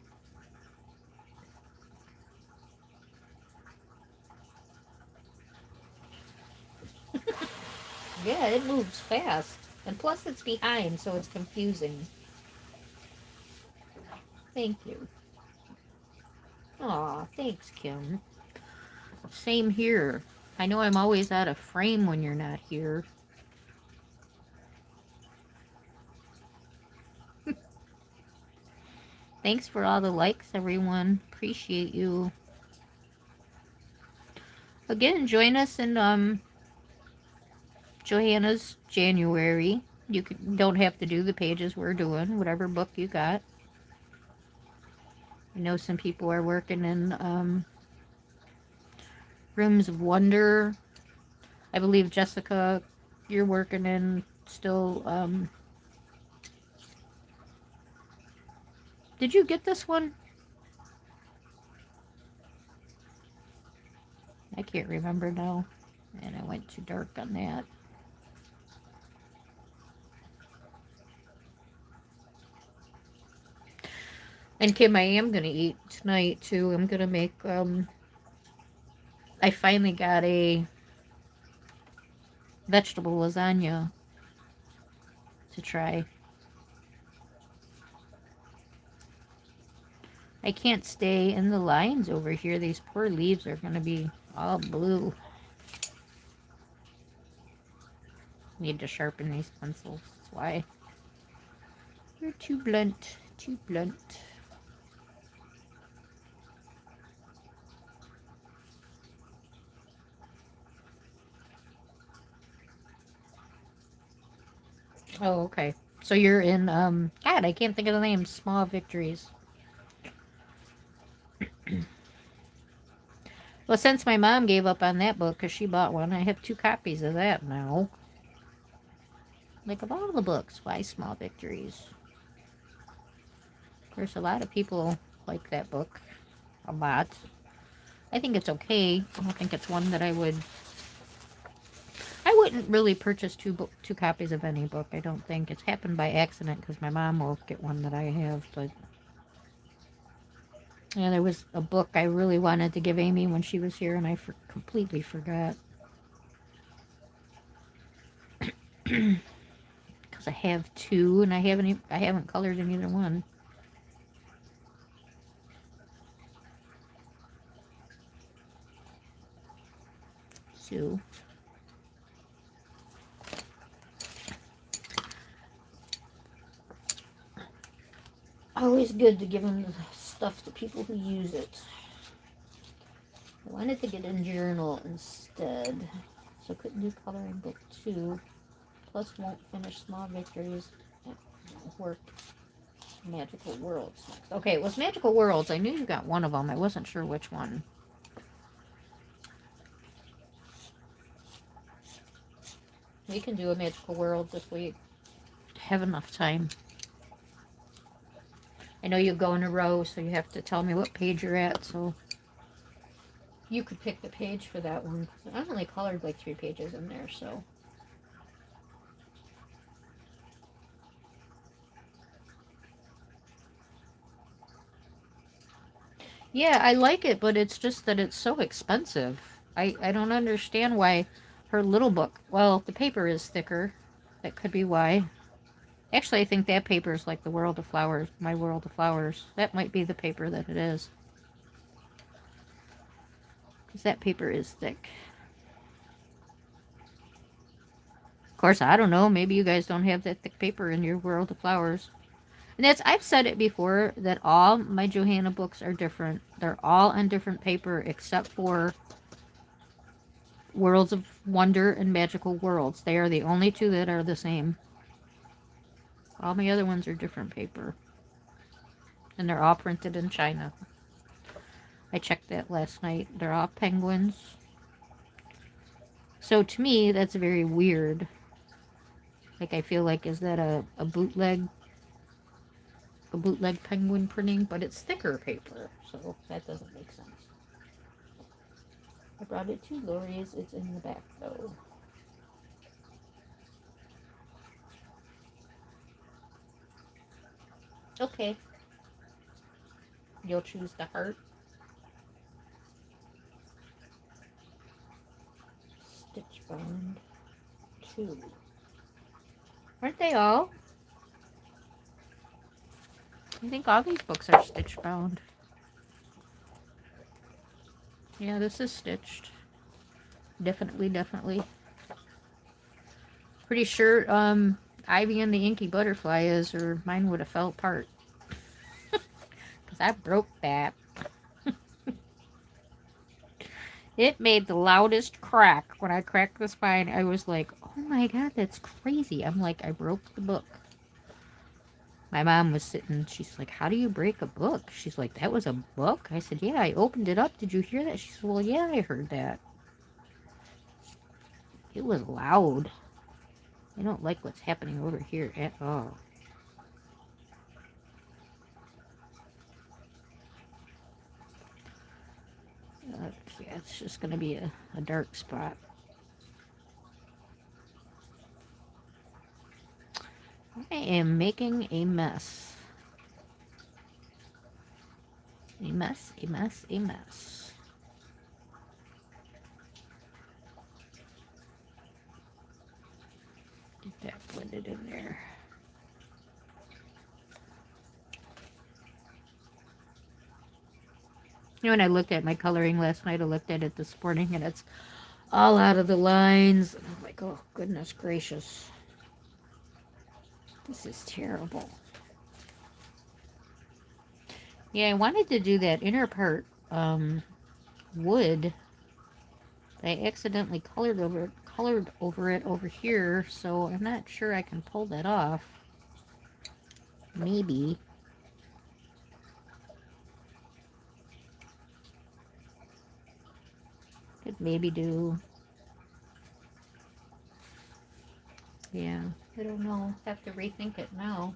Yeah, it moves fast. And plus it's behind, so it's confusing. Thank you. Aw, thanks, Kim. Same here. I know I'm always out of frame when you're not here. Thanks for all the likes, everyone. Appreciate you. Again, join us in Johanna's January. Don't have to do the pages we're doing, whatever book you got. I know some people are working in Rooms of Wonder. I believe, Jessica, you're working in still. Did you get this one? I can't remember now. And I went too dark on that. And Kim, I am going to eat tonight, too. I'm going to make, I finally got a vegetable lasagna to try. I can't stay in the lines over here. These poor leaves are going to be all blue. Need to sharpen these pencils. That's why. They're too blunt. Too blunt. Oh, okay. So you're in, God, I can't think of the name. Small Victories. Well, since my mom gave up on that book because she bought one, I have 2 copies of that now. Like, of all the books, why Small Victories? There's a lot of people like that book a lot. I think it's okay. I don't think it's one that I wouldn't really purchase two copies of any book. I don't think it's happened by accident because my mom will get one that I have. But yeah, there was a book I really wanted to give Amy when she was here, and I completely forgot because I have 2, and I haven't colored in either one. So. Always good to give them the stuff to people who use it. I wanted to get a journal instead, so I couldn't do coloring book 2. Plus, won't finish Small Victories. That won't work. Magical Worlds next. Okay, it was Magical Worlds. I knew you got one of them. I wasn't sure which one. We can do a Magical Worlds if we have enough time. I know you go in a row, so you have to tell me what page you're at, so you could pick the page for that one. I only colored like 3 pages in there, so. Yeah, I like it, but it's just that it's so expensive. I don't understand why her little book, well, the paper is thicker. That could be why. Actually, I think that paper is like the World of Flowers, My World of Flowers. That might be the paper that it is. Because that paper is thick. Of course, I don't know. Maybe you guys don't have that thick paper in your World of Flowers. And I've said it before that all my Johanna books are different. They're all on different paper except for Worlds of Wonder and Magical Worlds. They are the only 2 that are the same. All my other ones are different paper. And they're all printed in China. I checked that last night. They're all penguins. So to me, that's very weird. Like, I feel like, is that a bootleg? A bootleg penguin printing? But it's thicker paper. So that doesn't make sense. I brought it to Lori's. It's in the back, though. Okay. You'll choose the heart. Stitch bound 2. Aren't they all? I think all these books are stitch bound. Yeah, this is stitched. Definitely, definitely. Pretty sure Ivy and the Inky Butterfly is, or mine would have fell apart. Because I broke that. It made the loudest crack when I cracked the spine. I was like, oh my god, that's crazy. I'm like, I broke the book. My mom was sitting, she's like, how do you break a book? She's like, that was a book? I said, yeah, I opened it up. Did you hear that? She said, well, yeah, I heard that. It was loud. I don't like what's happening over here at all. Okay, it's just going to be a dark spot. I am making a mess. A mess, a mess, a mess. Get that blended in there. You know, when I looked at my coloring last night, I looked at it this morning, and it's all out of the lines. And I'm like, oh, goodness gracious. This is terrible. Yeah, I wanted to do that inner part wood. I accidentally colored over it over here, so I'm not sure I can pull that off. Maybe. Could maybe do. Yeah, I don't know. Have to rethink it now.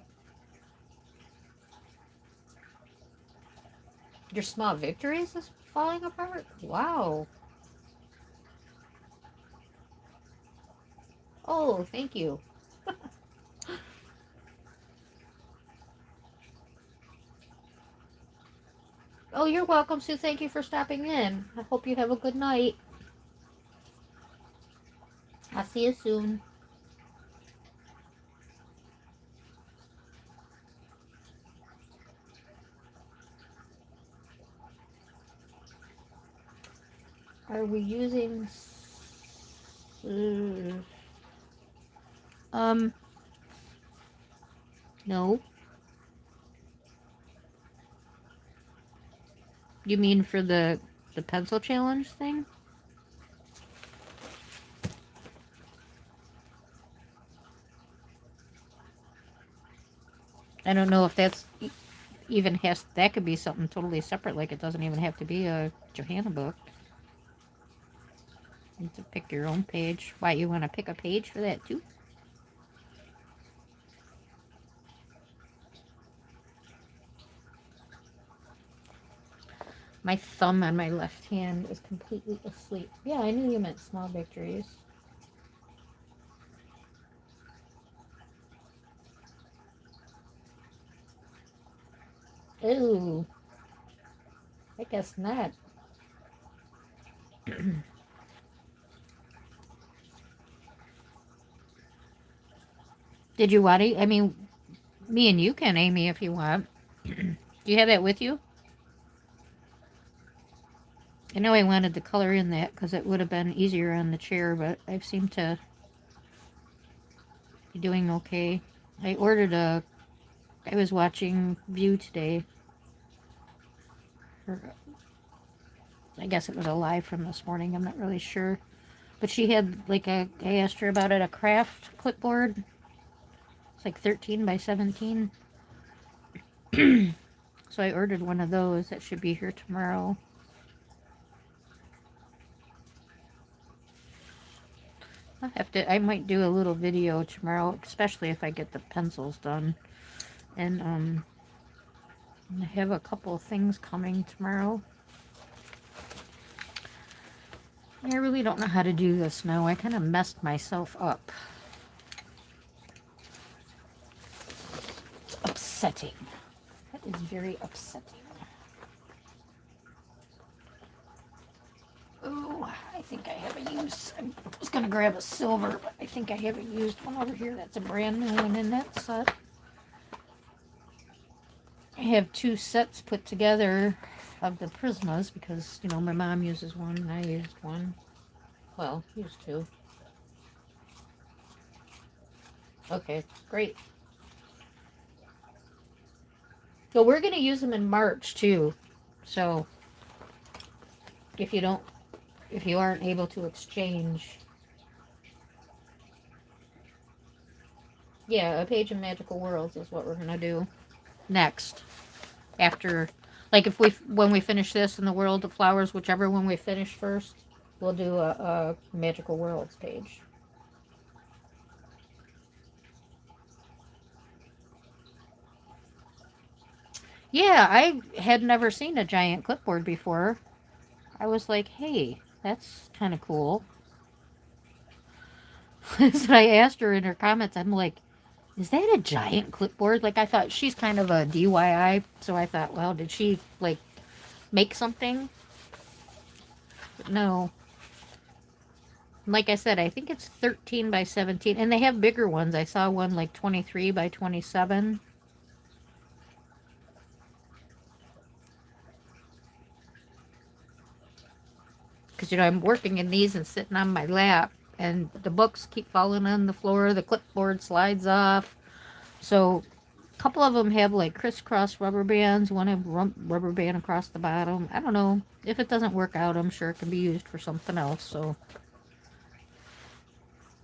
Your small victories is falling apart? Wow. Oh, thank you. Oh, you're welcome, Sue. Thank you for stopping in. I hope you have a good night. I'll see you soon. Are we using... no. You mean for the pencil challenge thing? I don't know if that's even has... That could be something totally separate. Like, it doesn't even have to be a Johanna book. You have to pick your own page. Why, you want to pick a page for that too? My thumb on my left hand is completely asleep. Yeah, I knew you meant small victories. Ooh. I guess not. Did you want to? I mean, me and you can, Amy, if you want. Do you have that with you? I know I wanted to color in that because it would have been easier on the chair, but I seem to be doing okay. I ordered a... I was watching View today. I guess it was a live from this morning. I'm not really sure. But she had, like, I asked her about it, a craft clipboard. It's like 13 by 17. So I ordered one of those. That should be here tomorrow. I might do a little video tomorrow, especially if I get the pencils done. And I have a couple of things coming tomorrow. I really don't know how to do this now. I kind of messed myself up. It's upsetting. That is very upsetting. Oh, I think I have a used... I was going to grab a silver, but I think I have a used one over here. That's a brand new one in that set. I have two sets put together of the Prismas because, you know, my mom uses one and I used one. Well, used two. Okay, great. So we're going to use them in March, too. So, if you don't... if you aren't able to exchange. Yeah, a page of Magical Worlds is what we're gonna do next. After, like, if we when we finish this in the World of Flowers, whichever one we finish first, we'll do a Magical Worlds page. Yeah, I had never seen a giant clipboard before. I was like, hey, that's kind of cool. So I asked her in her comments, I'm like, is that a giant clipboard? Like, I thought she's kind of a DIY, so I thought, well, did she, like, make something? But no. Like I said, I think it's 13 by 17, and they have bigger ones. I saw one like 23 by 27. Because, I'm working in these and sitting on my lap, and the books keep falling on the floor, the clipboard slides off. So a couple of them have like crisscross rubber bands, one have rubber band across the bottom. I don't know. If it doesn't work out, I'm sure it can be used for something else. So,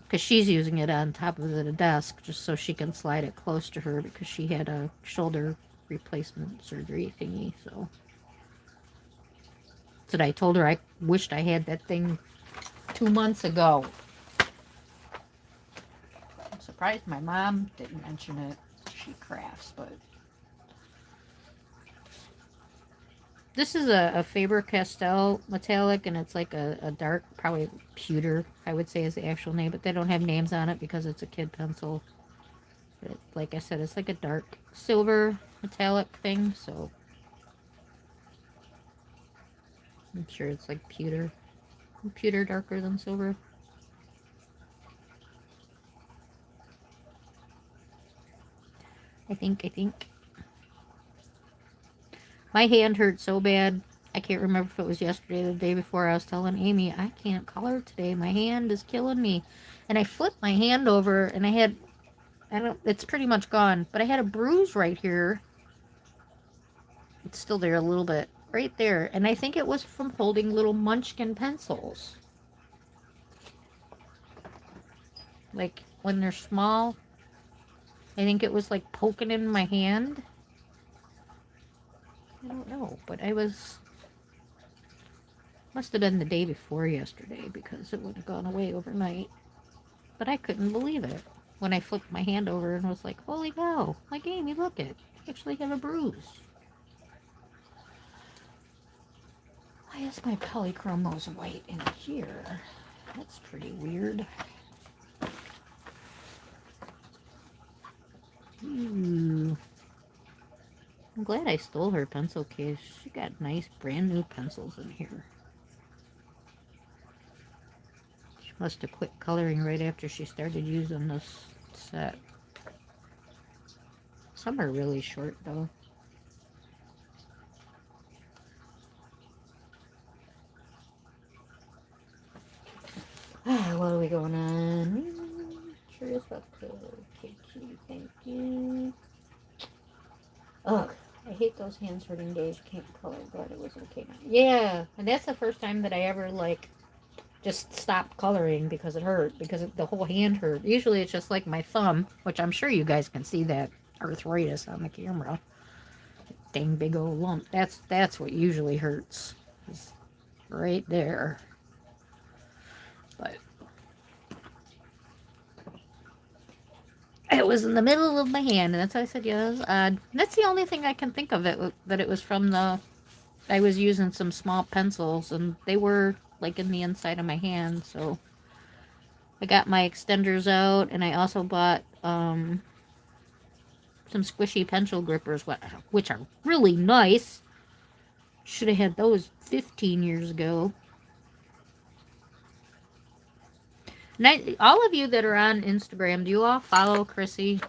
because she's using it on top of the desk just so she can slide it close to her because she had a shoulder replacement surgery thingy. So I told her I wished I had that thing 2 months ago. I'm surprised my mom didn't mention it. She crafts, but this is a Faber-Castell metallic, and it's like a dark, probably pewter, I would say is the actual name, but they don't have names on it because it's a kid pencil. But like I said, it's like a dark silver metallic thing, so I'm sure it's like pewter. Pewter darker than silver. I think. My hand hurt so bad. I can't remember if it was yesterday or the day before. I was telling Amy, I can't color today. My hand is killing me. And I flipped my hand over and it's pretty much gone, but I had a bruise right here. It's still there a little bit. Right there. And I think it was from holding little Munchkin pencils. Like when they're small. I think it was like poking in my hand. I don't know, but must have been the day before yesterday because it would have gone away overnight. But I couldn't believe it when I flipped my hand over and was like, holy cow, like, Amy, look it. I actually have a bruise. Why is my polychromos white in here? That's pretty weird. Ooh. I'm glad I stole her pencil case. She got nice brand new pencils in here. She must have quit coloring right after she started using this set. Some are really short though. What are we going on? Curious about the KQ, thank you. Ugh, I hate those hands hurting days. You can't color. Glad it was okay now. Yeah, and that's the first time that I ever like just stopped coloring because it hurt, because the whole hand hurt. Usually it's just like my thumb, which I'm sure you guys can see that arthritis on the camera. Dang big old lump. That's what usually hurts. It's right there. But it was in the middle of my hand, and that's why I said, yeah, that was odd. That's the only thing I can think of that it was from I was using some small pencils, and they were, like, in the inside of my hand, so I got my extenders out, and I also bought, some squishy pencil grippers, which are really nice. Should have had those 15 years ago. And all of you that are on Instagram, do you all follow Chrissy?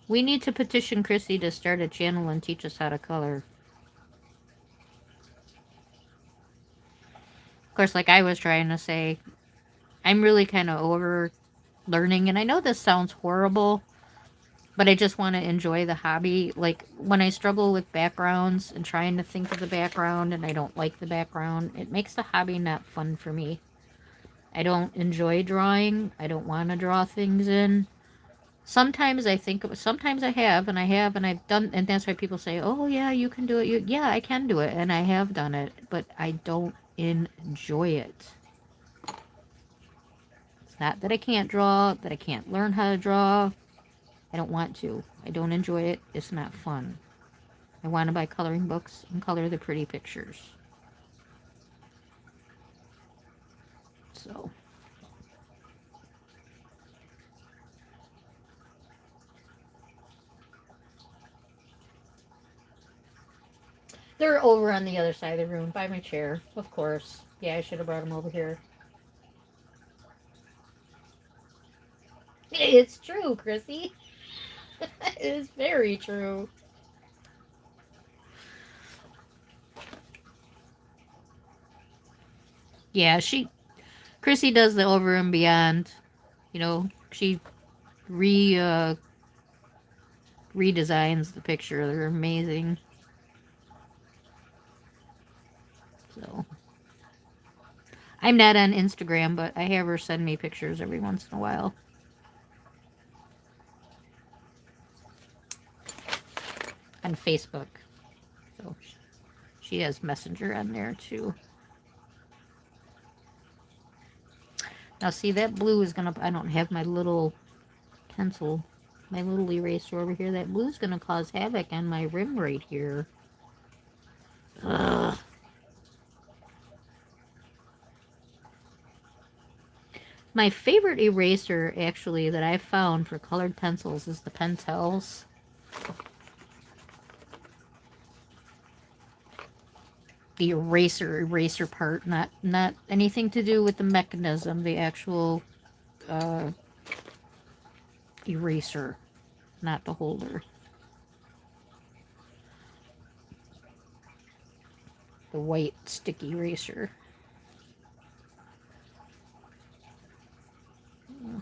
We need to petition Chrissy to start a channel and teach us how to color. Of course, like I was trying to say, I'm really kind of over learning, and I know this sounds horrible, but I just want to enjoy the hobby. Like when I struggle with backgrounds and trying to think of the background and I don't like the background, it makes the hobby not fun for me. I don't enjoy drawing. I don't want to draw things in. Sometimes I think, sometimes I have, and I've done, and that's why people say, oh, yeah, you can do it. Yeah, I can do it, and I have done it, but I don't enjoy it. It's not that I can't draw, that I can't learn how to draw. I don't want to. I don't enjoy it. It's not fun. I want to buy coloring books and color the pretty pictures. So, they're over on the other side of the room by my chair, of course. Yeah, I should have brought them over here. It's true, Chrissy. It is very true. Yeah, Chrissy does the over and beyond. You know, she redesigns the picture. They're amazing. So I'm not on Instagram, but I have her send me pictures every once in a while. On Facebook. So she has Messenger on there too. Now see, that blue is gonna, I don't have my little pencil, my little eraser over here. That blue is gonna cause havoc on my rim right here. Ugh. My favorite eraser, actually, that I've found for colored pencils is the Pentels. The eraser part, not anything to do with the mechanism, the actual uh, eraser, not the holder. The white sticky eraser. I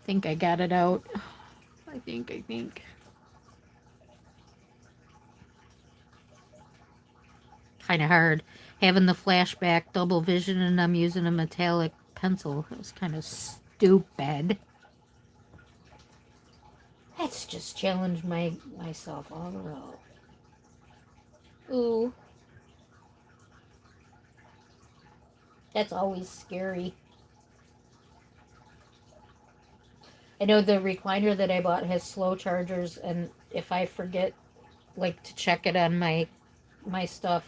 think I got it out. I think. Kind of hard. Having the flashback double vision and I'm using a metallic pencil. It was kind of stupid. That's just challenged myself all around. Ooh. That's always scary. I know the recliner that I bought has slow chargers, and if I forget, like, to check it on my stuff,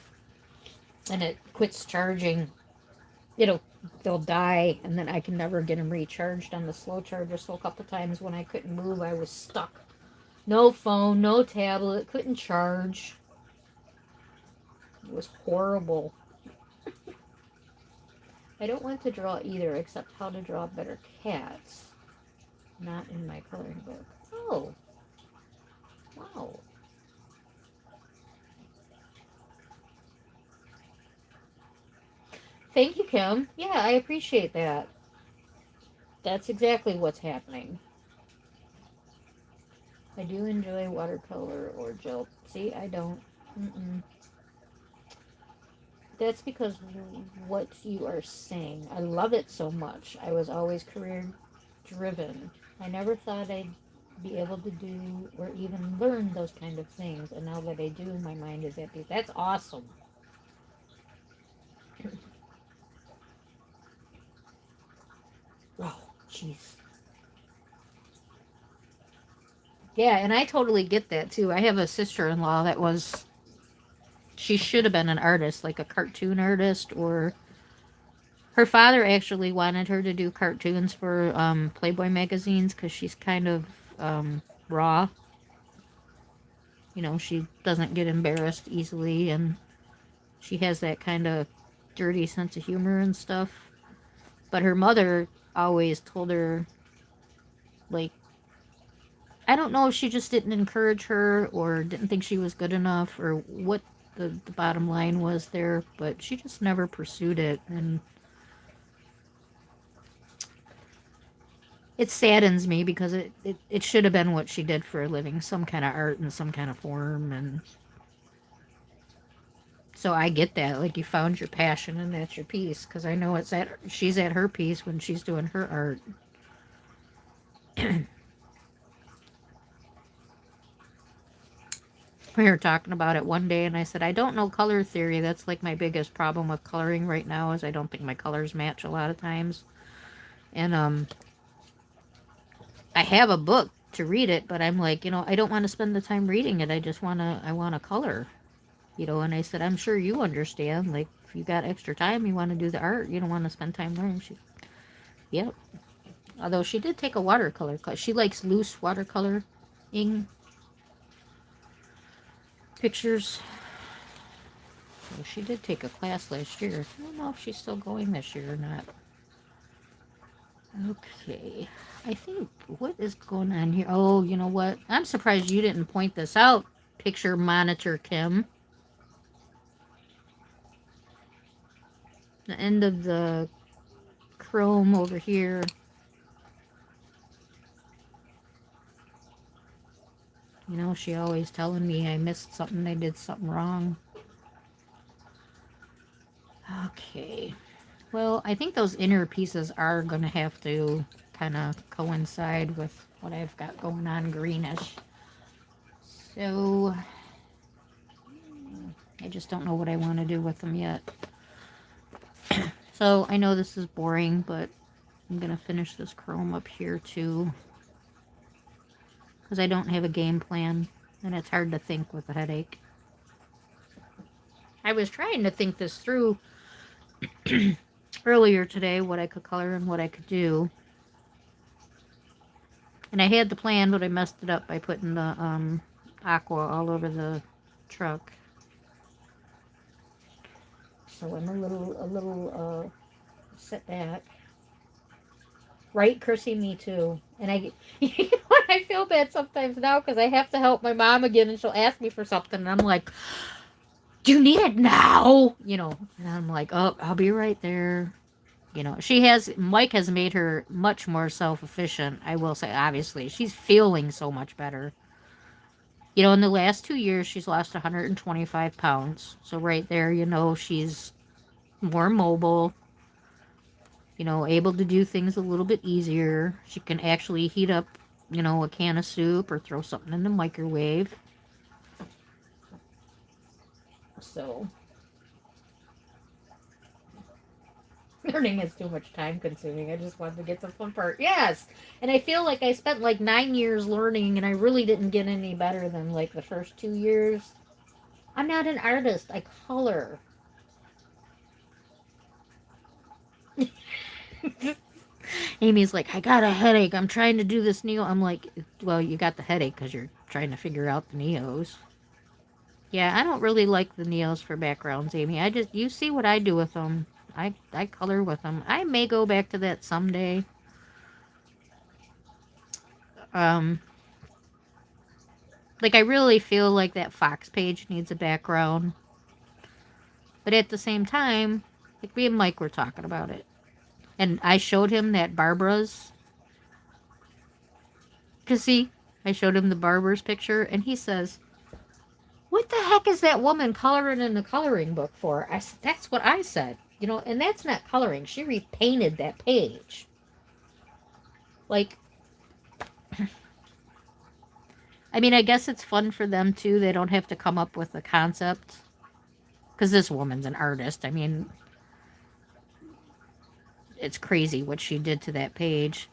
and it quits charging, it'll they'll die, and then I can never get them recharged on the slow charger. So a couple times when I couldn't move, I was stuck. No phone, no tablet, couldn't charge. It was horrible. I don't want to draw either, except how to draw better cats. Not in my coloring book. Oh, wow. Thank you, Kim. Yeah, I appreciate that. That's exactly what's happening. I do enjoy watercolor or gel. See, I don't. Mm-mm. That's because what you are saying. I love it so much. I was always career driven. I never thought I'd be able to do or even learn those kind of things. And now that I do, my mind is at peace. That's awesome. Oh, jeez. Yeah, and I totally get that too. I have a sister-in-law that was, she should have been an artist, like a cartoon artist, or her father actually wanted her to do cartoons for Playboy magazines because she's kind of raw. You know, she doesn't get embarrassed easily, and she has that kind of dirty sense of humor and stuff. But her mother always told her, like, I don't know if she just didn't encourage her or didn't think she was good enough or what the bottom line was there, but she just never pursued it. And it saddens me because it should have been what she did for a living, some kind of art in some kind of form. And so I get that. Like, you found your passion and that's your piece. Because I know she's at her piece when she's doing her art. We were talking about it one day, and I said, I don't know color theory. That's like my biggest problem with coloring right now, is I don't think my colors match a lot of times. And I have a book to read it, but I'm like, I don't want to spend the time reading it. I want to color, And I said, I'm sure you understand. Like, if you got extra time, you want to do the art. You don't want to spend time learning. Yep. Although she did take a watercolor class. She likes loose watercoloring pictures. So she did take a class last year. I don't know if she's still going this year or not. Okay. I think, what is going on here? Oh, you know what? I'm surprised you didn't point this out, Picture Monitor Kim. The end of the chrome over here. She always telling me I missed something, I did something wrong. Okay. Well, I think those inner pieces are going to have to kind of coincide with what I've got going on greenish. So, I just don't know what I want to do with them yet. So, I know this is boring, but I'm going to finish this chrome up here too. Because I don't have a game plan, and it's hard to think with a headache. I was trying to think this through earlier today, what I could color and what I could do. And I had the plan, but I messed it up by putting the aqua all over the truck. So I'm a little set back. Right, Chrissy, me too. And I feel bad sometimes now because I have to help my mom again, and she'll ask me for something, and I'm like, do you need it now? And I'm like, oh, I'll be right there. Mike has made her much more self-efficient. I will say, obviously, she's feeling so much better. In the last 2 years, she's lost 125 pounds. So right there, she's more mobile, able to do things a little bit easier. She can actually heat up, a can of soup or throw something in the microwave. So, learning is too much time consuming. I just wanted to get the fun part. Yes! And I feel like I spent like 9 years learning, and I really didn't get any better than like the first 2 years. I'm not an artist. I color. Amy's like, I got a headache. I'm trying to do this Neo. I'm like, well, you got the headache because you're trying to figure out the Neos. Yeah, I don't really like the Neos for backgrounds, Amy. You see what I do with them. I color with them. I may go back to that someday. Like, I really feel like that Fox page needs a background. But at the same time, like, me and Mike were talking about it. And I showed him that Barbara's. Because, see, I showed him the Barbara's picture, and he says, what the heck is that woman coloring in the coloring book for? That's what I said. And that's not coloring. She repainted that page. Like, I mean, I guess it's fun for them, too. They don't have to come up with a concept. Because this woman's an artist. I mean, it's crazy what she did to that page.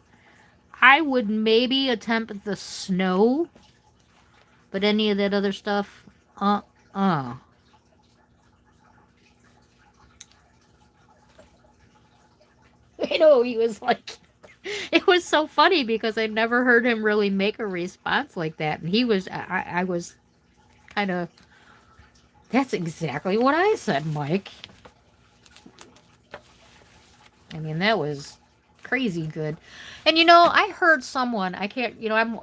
I would maybe attempt the snow. But any of that other stuff, I know, he was like, it was so funny because I never heard him really make a response like that. And I was kind of, that's exactly what I said, Mike. I mean, that was crazy good. And I heard someone, I can't,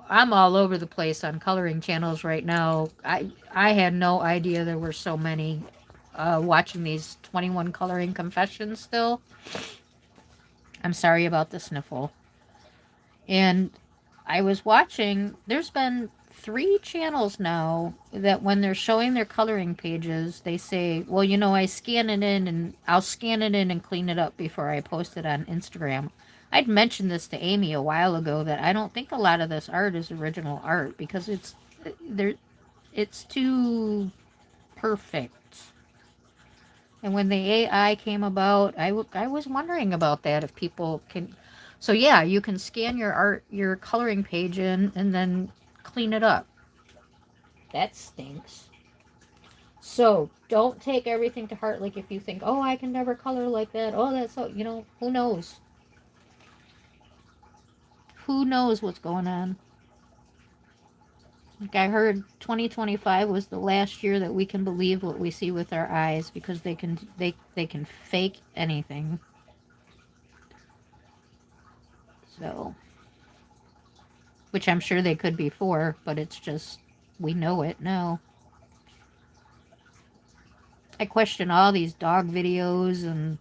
I'm all over the place on coloring channels right now. I had no idea there were so many watching these 21 coloring confessions still. I'm sorry about the sniffle. And I was watching, there's been 3 channels now that when they're showing their coloring pages, they say, well, I scan it in and I'll scan it in and clean it up before I post it on Instagram. I'd mentioned this to Amy a while ago that I don't think a lot of this art is original art because there it's too perfect. And when the AI came about, I was wondering about that if people can. So yeah, you can scan your art, your coloring page in, and then clean it up. That stinks. So don't take everything to heart. Like if you think, oh, I can never color like that. Oh, that's so, who knows? Who knows what's going on? Like I heard 2025 was the last year that we can believe what we see with our eyes because they can fake anything. So, which I'm sure they could before, but it's just we know it now. I question all these dog videos and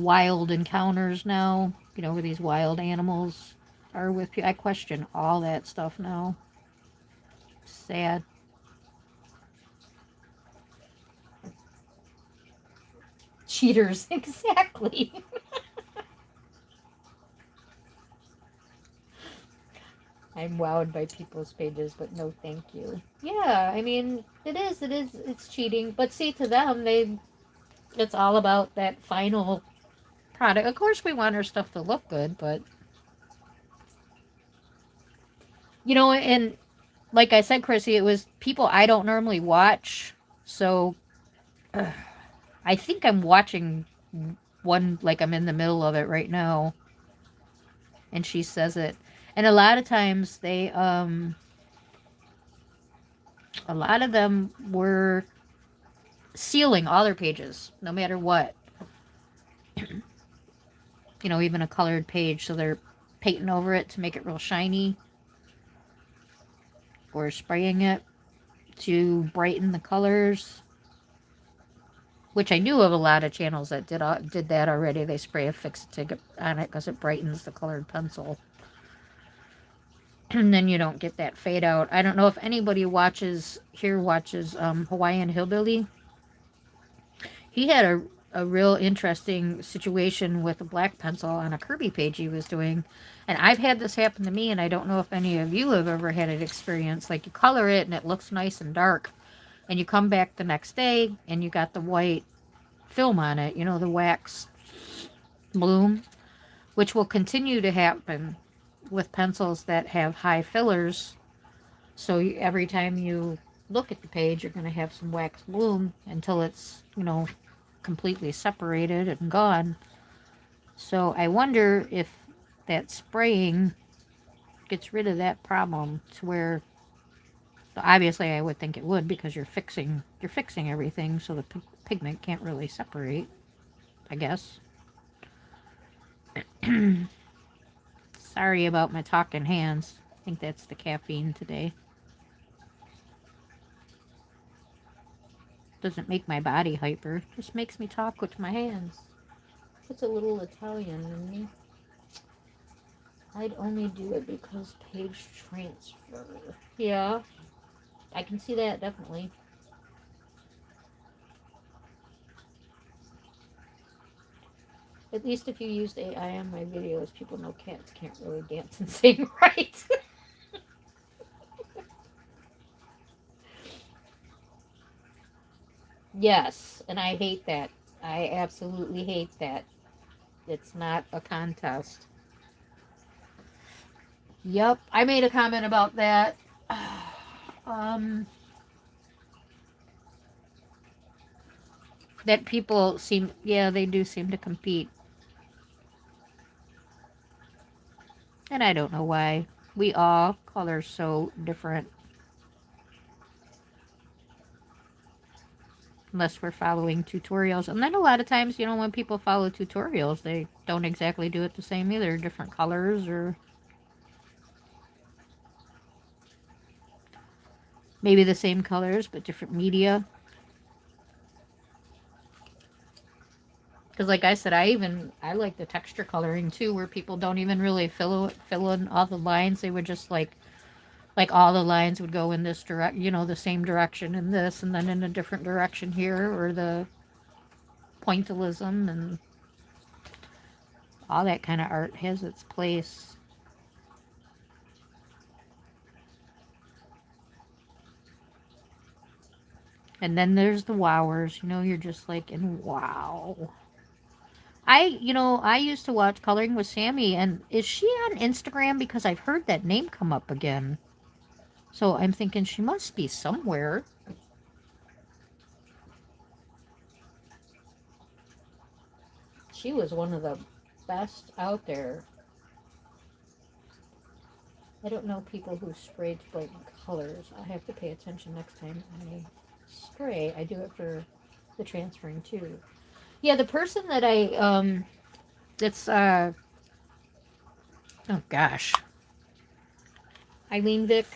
wild encounters now. Where these wild animals are with people. I question all that stuff now. Sad. Cheaters, exactly. I'm wowed by people's pages, but no thank you. Yeah, I mean, it's cheating. But see, to them, it's all about that final product. Of course, we want our stuff to look good, but and like I said, Chrissy, it was people I don't normally watch. So I think I'm watching one, like I'm in the middle of it right now, and she says it. And a lot of times a lot of them were sealing all their pages, no matter what. Even a colored page, so they're painting over it to make it real shiny, or spraying it to brighten the colors. Which I knew of a lot of channels that did that already. They spray a fix-it on it because it brightens the colored pencil. And then you don't get that fade out. I don't know if anybody watches Hawaiian Hillbilly. He had a real interesting situation with a black pencil on a Kirby page he was doing. And I've had this happen to me, and I don't know if any of you have ever had an experience. Like you color it and it looks nice and dark, and you come back the next day and you got the white film on it, the wax bloom, which will continue to happen with pencils that have high fillers. So every time you look at the page, you're going to have some wax bloom until it's, completely separated and gone. So I wonder if that spraying gets rid of that problem to where obviously I would think it would because you're fixing everything so the pigment can't really separate, I guess. Sorry about my talking hands. I think that's the caffeine today. Doesn't make my body hyper. Just makes me talk with my hands. It's a little Italian in me. I'd only do it because page transfer. Yeah, I can see that definitely. At least if you used AI on my videos, people know cats can't really dance and sing right. Yes, and I hate that. I absolutely hate that. It's not a contest. Yep, I made a comment about that. Um, that people seem, yeah, they do seem to compete. And I don't know why. We all color so different. Unless we're following tutorials. And then a lot of times, when people follow tutorials, they don't exactly do it the same either. Different colors or maybe the same colors but different media. Because like I said, I like the texture coloring too, where people don't even really fill in all the lines. They would just like all the lines would go in this direct, the same direction in this, and then in a different direction here, or the pointillism and all that kind of art has its place. And then there's the wowers, you're just like in wow. I used to watch Coloring with Sammy, and is she on Instagram? Because I've heard that name come up again. So I'm thinking she must be somewhere. She was one of the best out there. I don't know people who spray to brighten colors. I have to pay attention next time I spray. I do it for the transferring too. Yeah, the person that that's oh gosh, Eileen Vick,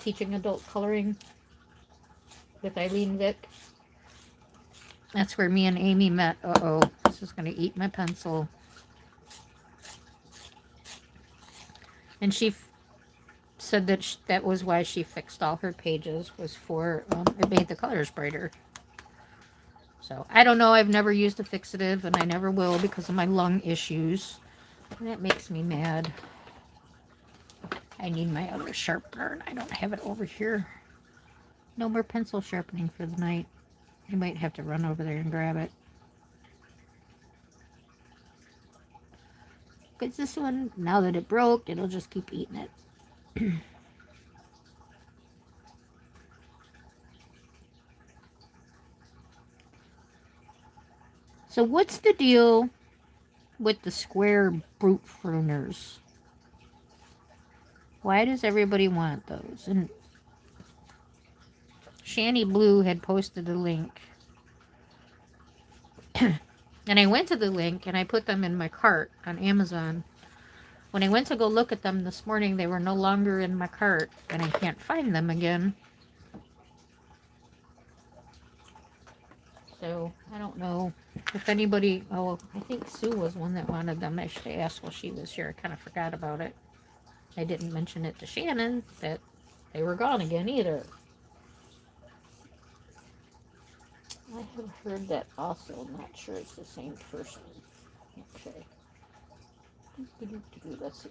teaching adult coloring with Eileen Vick. That's where me and Amy met. Uh-oh, this is going to eat my pencil. And she said that that was why she fixed all her pages, was for, it made the colors brighter. So, I don't know. I've never used a fixative, and I never will because of my lung issues. And that makes me mad. I need my other sharpener, and I don't have it over here. No more pencil sharpening for the night. You might have to run over there and grab it. Because this one, now that it broke, it'll just keep eating it. So what's the deal with the square brute pruners? Why does everybody want those? And Shani Blue had posted a link. And I went to the link and I put them in my cart on Amazon. When I went to go look at them this morning, they were no longer in my cart, and I can't find them again. So, I don't know if anybody... Oh, I think Sue was one that wanted them. I should have asked while she was here. I kind of forgot about it. I didn't mention it to Shannon that they were gone again either. I have heard that also. I'm not sure it's the same person. Okay. Let's see.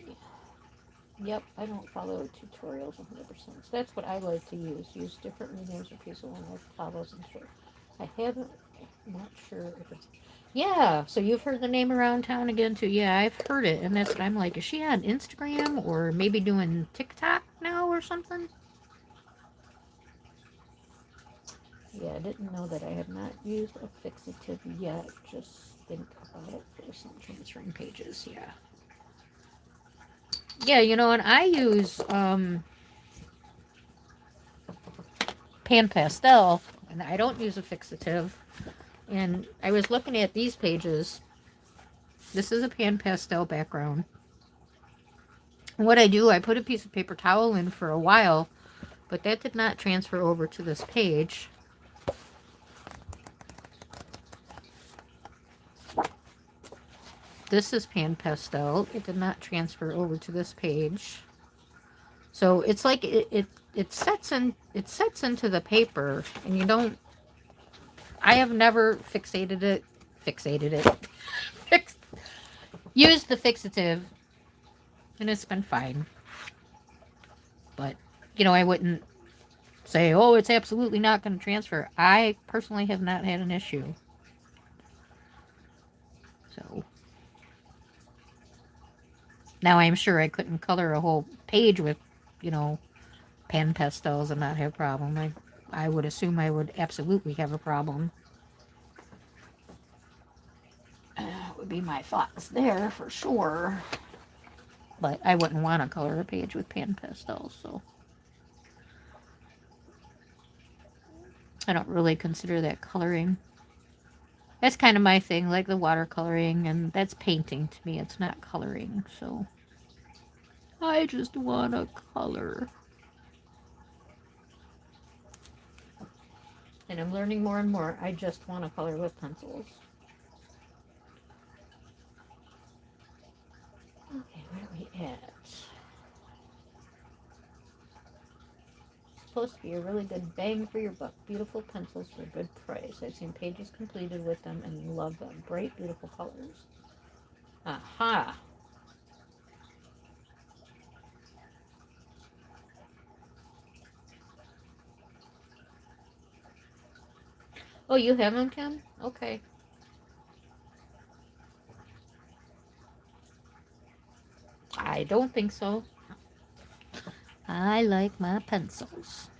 Yep, I don't follow tutorials 100%. So that's what I like to use. Use different mediums or pieces when I follow some sort. I haven't, I'm not sure if it's... Yeah, so you've heard the name around town again too. Yeah, I've heard it. And that's what I'm like, is she on Instagram or maybe doing TikTok now or something? Yeah, I didn't know that. I have not used a fixative yet. Just think about it for some transferring pages. Yeah. Yeah, and I use pan pastel, and I don't use a fixative. And I was looking at these pages. This is a pan pastel background. And what I do, I put a piece of paper towel in for a while, but that did not transfer over to this page. This is pan pastel. It did not transfer over to this page. So it's like it sets into the paper, and you don't... I have never fixated it. Used the fixative, and it's been fine. But I wouldn't say, oh, it's absolutely not going to transfer. I personally have not had an issue. So now I'm sure I couldn't color a whole page with, pan pastels and not have a problem. I would assume I would absolutely have a problem. Would be my thoughts there for sure. But I wouldn't want to color a page with pan pastels, so I don't really consider that coloring. That's kind of my thing, like the watercoloring, and that's painting to me. It's not coloring, so I just want to color. And I'm learning more and more. I just want to color with pencils. supposed to be a really good bang for your buck. Beautiful pencils for a good price. I've seen pages completed with them and love them. Bright, beautiful colors. Aha. Oh, you have them, Kim? Okay. I don't think so. I like my pencils.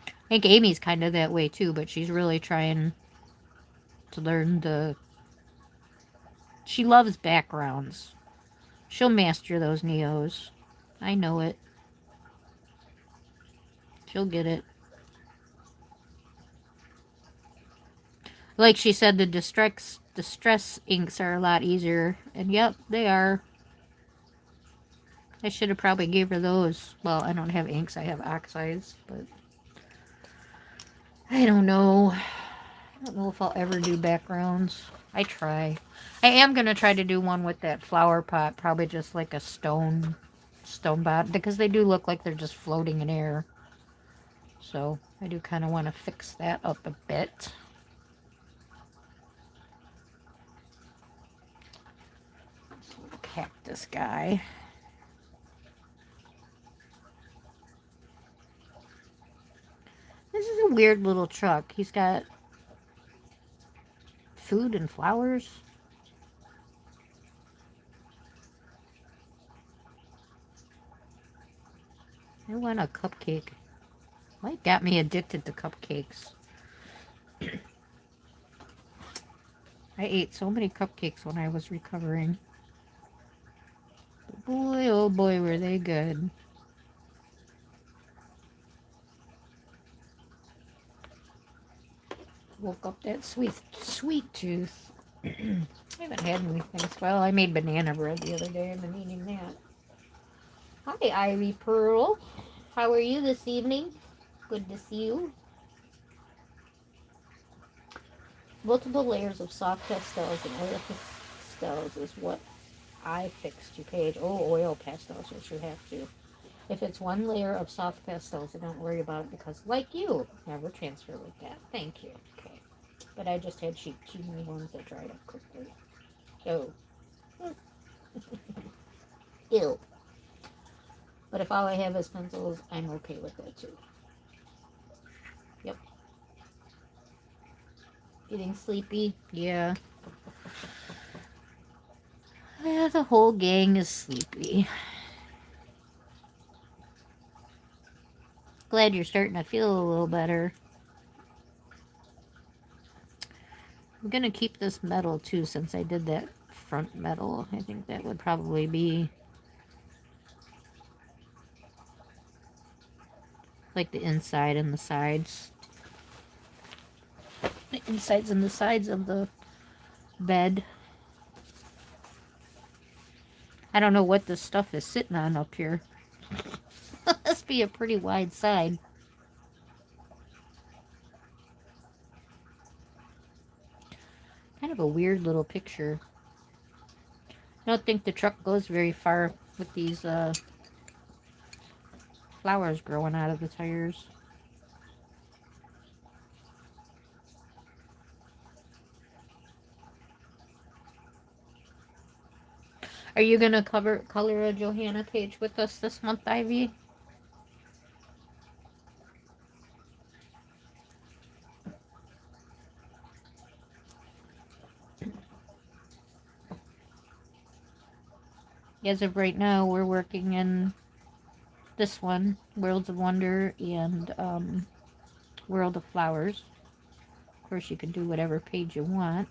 I think Amy's kind of that way too, but she's really trying to learn the. She loves backgrounds. She'll master those Neos. I know it. She'll get it. Like she said, the distress inks are a lot easier. And yep, they are. I should have probably gave her those. Well, I don't have inks, I have oxides, but I don't know. I don't know if I'll ever do backgrounds. I try. I am gonna try to do one with that flower pot, probably just like a stone bot, because they do look like they're just floating in air. So I do kind of want to fix that up a bit. This little cactus guy. This is a weird little truck. He's got food and flowers. I want a cupcake. What got me addicted to cupcakes? I ate so many cupcakes when I was recovering. But boy, oh boy, were they good. Woke up that sweet tooth. I haven't had anything. Well, I made banana bread the other day. I've been eating that. Hi, Ivy Pearl. How are you this evening? Good to see you. Multiple layers of soft pastels and oil pastels is what I fixed to page. Oh, oil pastels, yes, you have to. If it's one layer of soft pastels, I don't worry about it because, like you, never transfer with that. Thank you. Okay. But I just had too many ones that dried up quickly. Oh. Ew. But if all I have is pencils, I'm okay with that too. Yep. Getting sleepy? Yeah. Yeah, the whole gang is sleepy. Glad you're starting to feel a little better. I'm gonna keep this metal too since I did that front metal. I think that would probably be like the inside and the sides. The insides and the sides of the bed. I don't know what this stuff is sitting on up here. Must be a pretty wide side. Kind of a weird little picture. I don't think the truck goes very far with these flowers growing out of the tires. Are you gonna color a Johanna page with us this month, Ivy? As of right now, we're working in this one, Worlds of Wonder and World of Flowers. Of course, you can do whatever page you want.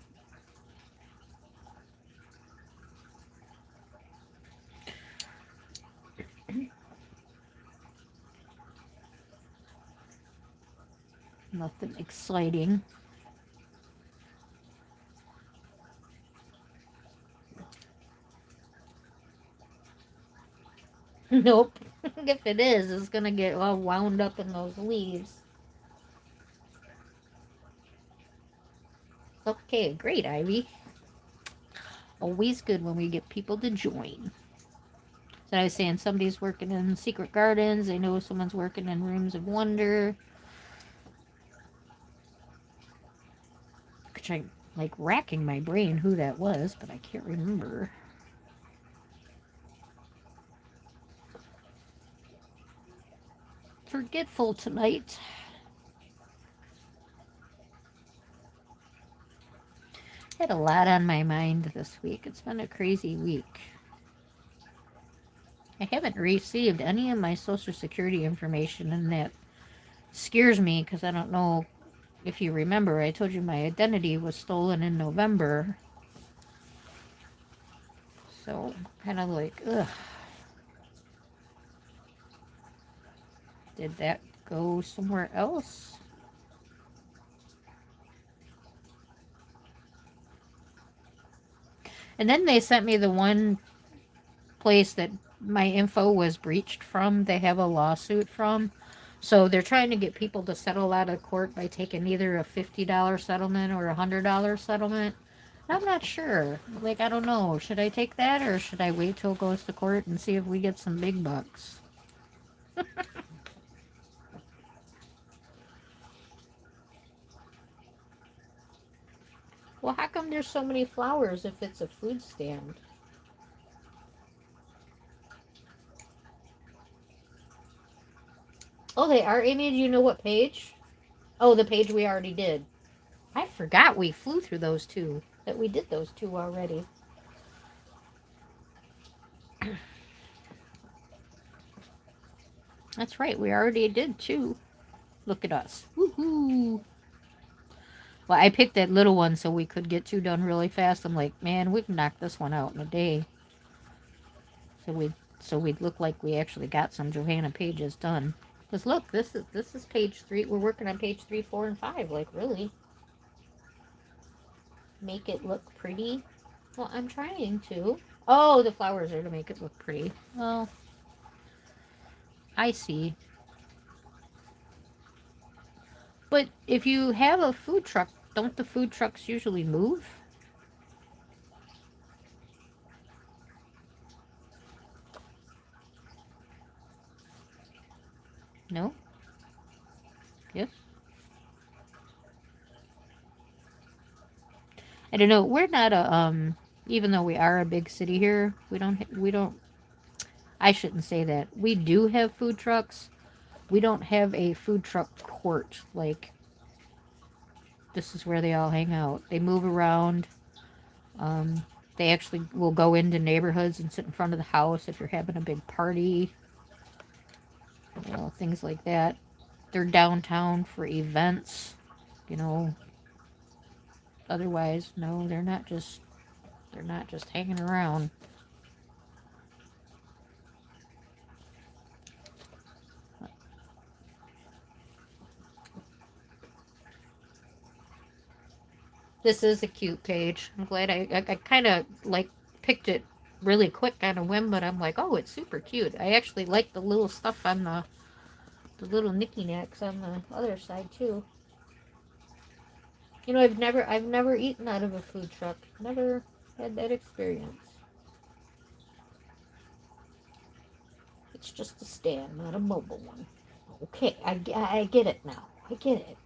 Nothing exciting. Nope. If it is, it's gonna get all wound up in those leaves. Okay, great, Ivy. Always good when we get people to join. So I was saying somebody's working in secret gardens. I know someone's working in rooms of wonder. Which I like racking my brain who that was, but I can't remember. Forgetful tonight. Had a lot on my mind this week. It's been a crazy week. I haven't received any of my social security information, and that scares me because I don't know if you remember. I told you my identity was stolen in November. So, kind of like, ugh. Did that go somewhere else? And then they sent me the one place that my info was breached from. They have a lawsuit from. So they're trying to get people to settle out of court by taking either a $50 settlement or a $100 settlement. I'm not sure. Like, I don't know. Should I take that or should I wait till it goes to court and see if we get some big bucks? Well, how come there's so many flowers if it's a food stand? Oh, they are. Amy, do you know what page? Oh, the page we already did. I forgot we flew through those two. That we did those two already. That's right. We already did two. Look at us. Woohoo! Well, I picked that little one so we could get two done really fast. I'm like, man, we can knock this one out in a day. So we'd look like we actually got some Johanna pages done. Cause look, this is page 3. We're working on page 3, 4, and 5. Like really, make it look pretty. Well, I'm trying to. Oh, the flowers are to make it look pretty. Well, I see. But if you have a food truck, don't the food trucks usually move? No? Yes? I don't know. We're not a even though we are a big city here, we don't I shouldn't say that. We do have food trucks. We don't have a food truck court. Like this is where they all hang out. They move around. Um they actually will go into neighborhoods and sit in front of the house if you're having a big party, things like that. They're downtown for events, you know. Otherwise, no, they're not just hanging around. This is a cute page. I'm glad I kind of like picked it really quick on a whim, but I'm like, oh, it's super cute. I actually like the little stuff on the little knicky-knacks on the other side too. You know, I've never eaten out of a food truck. Never had that experience. It's just a stand, not a mobile one. Okay, I get it now. I get it.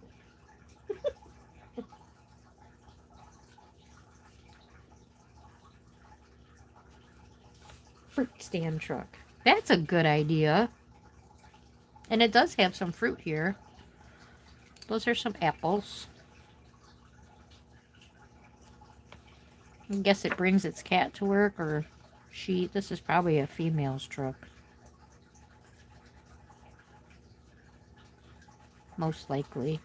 Fruit stand truck. That's a good idea. And it does have some fruit here. Those are some apples. I guess it brings its cat to work, or she. This is probably a female's truck. Most likely.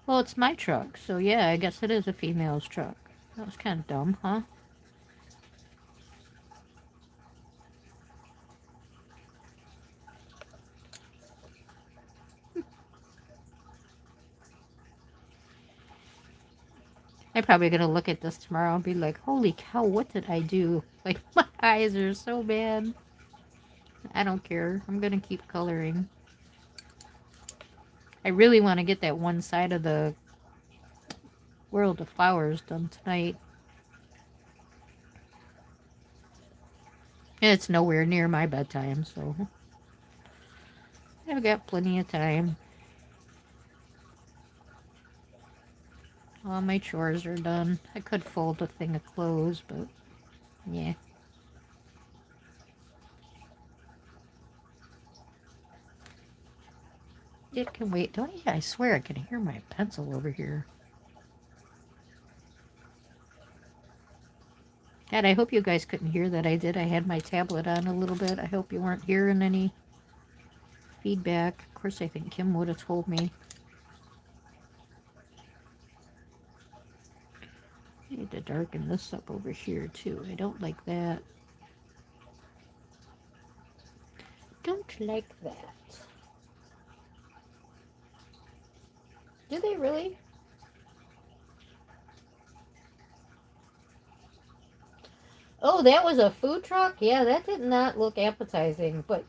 Well, it's my truck, so yeah, I guess it is a female's truck. That was kind of dumb, huh? I'm probably gonna look at this tomorrow and be like, holy cow, what did I do? Like, my eyes are so bad. I don't care. I'm gonna keep coloring. I really want to get that one side of the World of Flowers done tonight. It's nowhere near my bedtime, so I've got plenty of time. All my chores are done. I could fold a thing of clothes, but yeah. It can wait. Don't you? I swear I can hear my pencil over here. God, I hope you guys couldn't hear that I did. I had my tablet on a little bit. I hope you weren't hearing any feedback. Of course, I think Kim would have told me. I need to darken this up over here, too. I don't like that. Don't like that. Do they really? Oh, that was a food truck? Yeah, that did not look appetizing. But,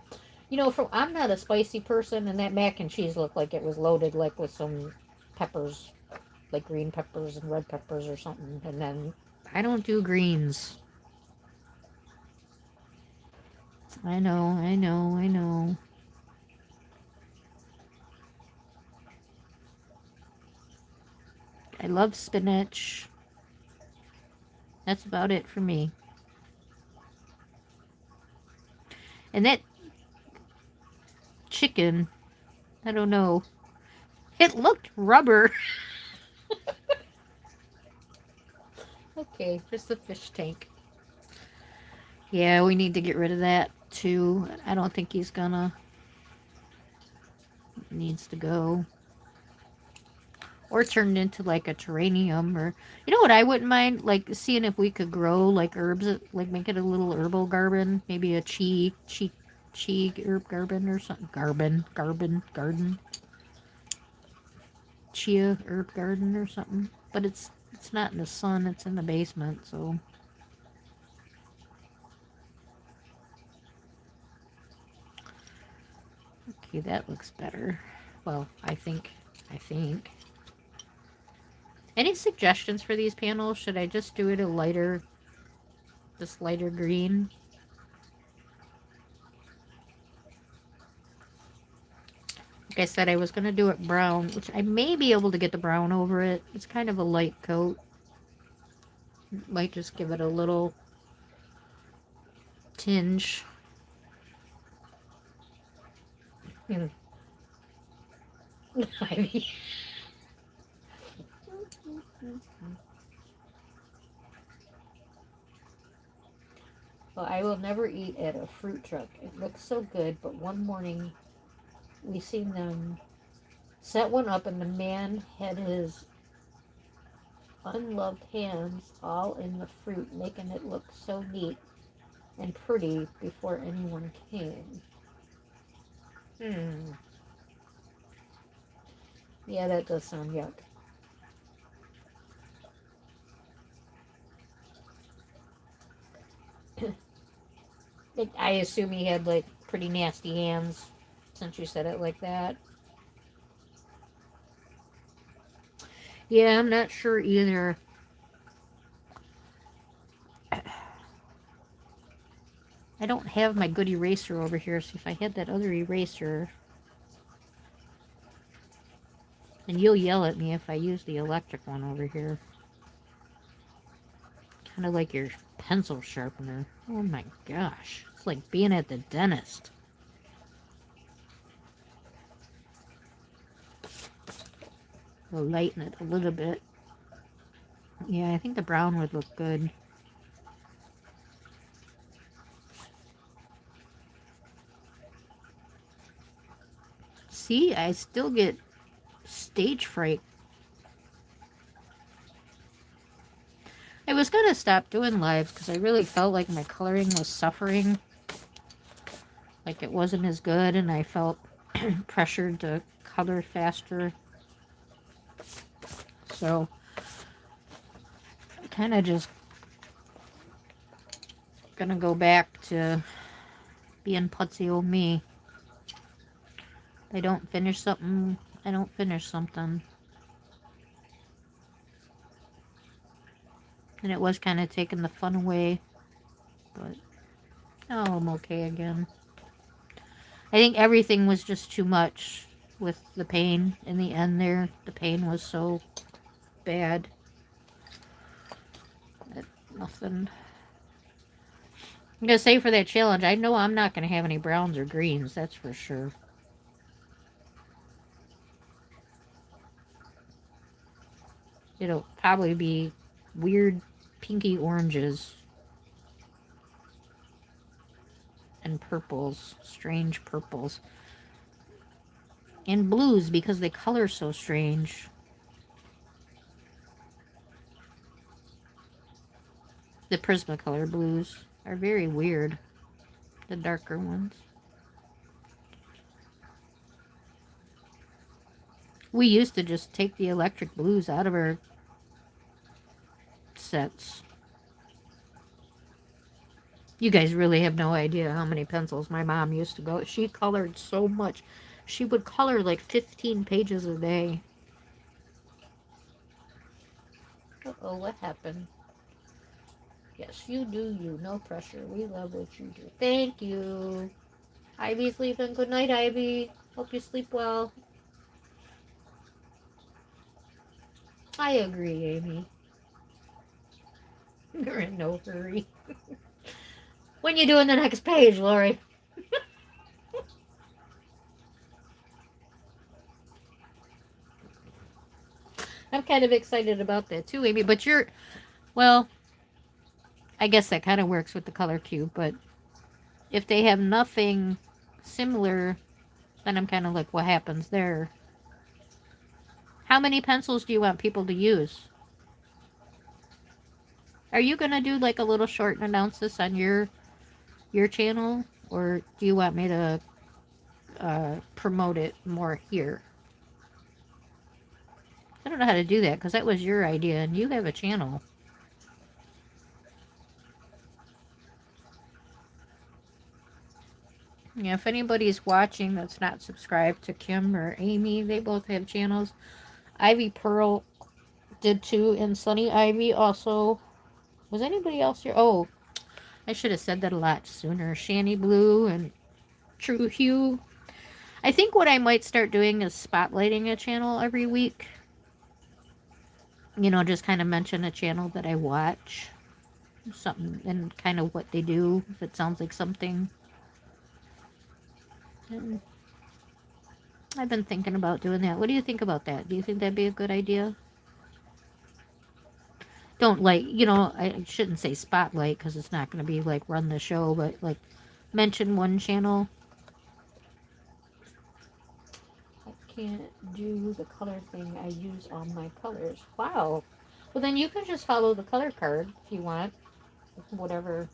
you know, I'm not a spicy person, and that mac and cheese looked like it was loaded, like with some peppers, like green peppers and red peppers or something. And then I don't do greens. I know, I know, I know. I love spinach. That's about it for me. And that chicken, I don't know. It looked rubber. Okay, just the fish tank. Yeah, we need to get rid of that too. I don't think he's gonna. Needs to go. Or turned into like a terrarium, or you know what I wouldn't mind, like seeing if we could grow like herbs, like make it a little herbal garden, maybe a chi herb garden or something. Garden, chia herb garden or something. But it's not in the sun, it's in the basement, so okay, that looks better. Well, I think. Any suggestions for these panels? Should I just do it this lighter green? Like I said, I was going to do it brown, which I may be able to get the brown over it. It's kind of a light coat. Might just give it a little tinge. Ivy. Well, I will never eat at a fruit truck. It looks so good, but one morning we seen them set one up, and the man had his unloved hands all in the fruit, making it look so neat and pretty before anyone came. Hmm. Yeah, that does sound yuck. I assume he had like pretty nasty hands since you said it like that. Yeah, I'm not sure either. I don't have my good eraser over here, so if I had that other eraser, and you'll yell at me if I use the electric one over here. Kind of like your pencil sharpener. Oh my gosh. It's like being at the dentist. We'll lighten it a little bit. Yeah, I think the brown would look good. See, I still get stage fright. I was going to stop doing lives because I really felt like my coloring was suffering. Like it wasn't as good, and I felt pressured to color faster. So, I kind of just gonna go back to being putsy old me. I don't finish something, I don't finish something. And it was kind of taking the fun away, but Oh, I'm okay again. I think everything was just too much with the pain in the end there. The pain was so bad that nothing. I'm going to say for that challenge, I know I'm not going to have any browns or greens, that's for sure. It'll probably be weird pinky oranges and purples, strange purples. And blues because they color so strange. The Prismacolor blues are very weird, the darker ones. We used to just take the electric blues out of our sets. You guys really have no idea how many pencils my mom used to go. She colored so much. She would color like 15 pages a day. Uh-oh, what happened? Yes, you do you. No pressure. We love what you do. Thank you. Ivy's sleeping. Good night, Ivy. Hope you sleep well. I agree, Amy. You're in no hurry. When you doing the next page, Lori? I'm kind of excited about that too, Amy. But well, I guess that kind of works with the color cube. But if they have nothing similar, then I'm kind of like, what happens there? How many pencils do you want people to use? Are you gonna do like a little short analysis on your channel, or do you want me to promote it more here? I don't know how to do that because that was your idea, and you have a channel. Yeah, if anybody's watching that's not subscribed to Kim or Amy, they both have channels. Ivy Pearl did too, and Sunny Ivy also. Was anybody else here? Oh, I should have said that a lot sooner. Shani Blue and True Hue. I think what I might start doing is spotlighting a channel every week. You know, just kind of mention a channel that I watch. Something and kind of what they do. If it sounds like something. And I've been thinking about doing that. What do you think about that? Do you think that'd be a good idea? Don't like, I shouldn't say spotlight because it's not going to be like run the show, but like mention one channel. I can't do the color thing. I use all my colors. Wow. Well, then you can just follow the color card if you want. Whatever.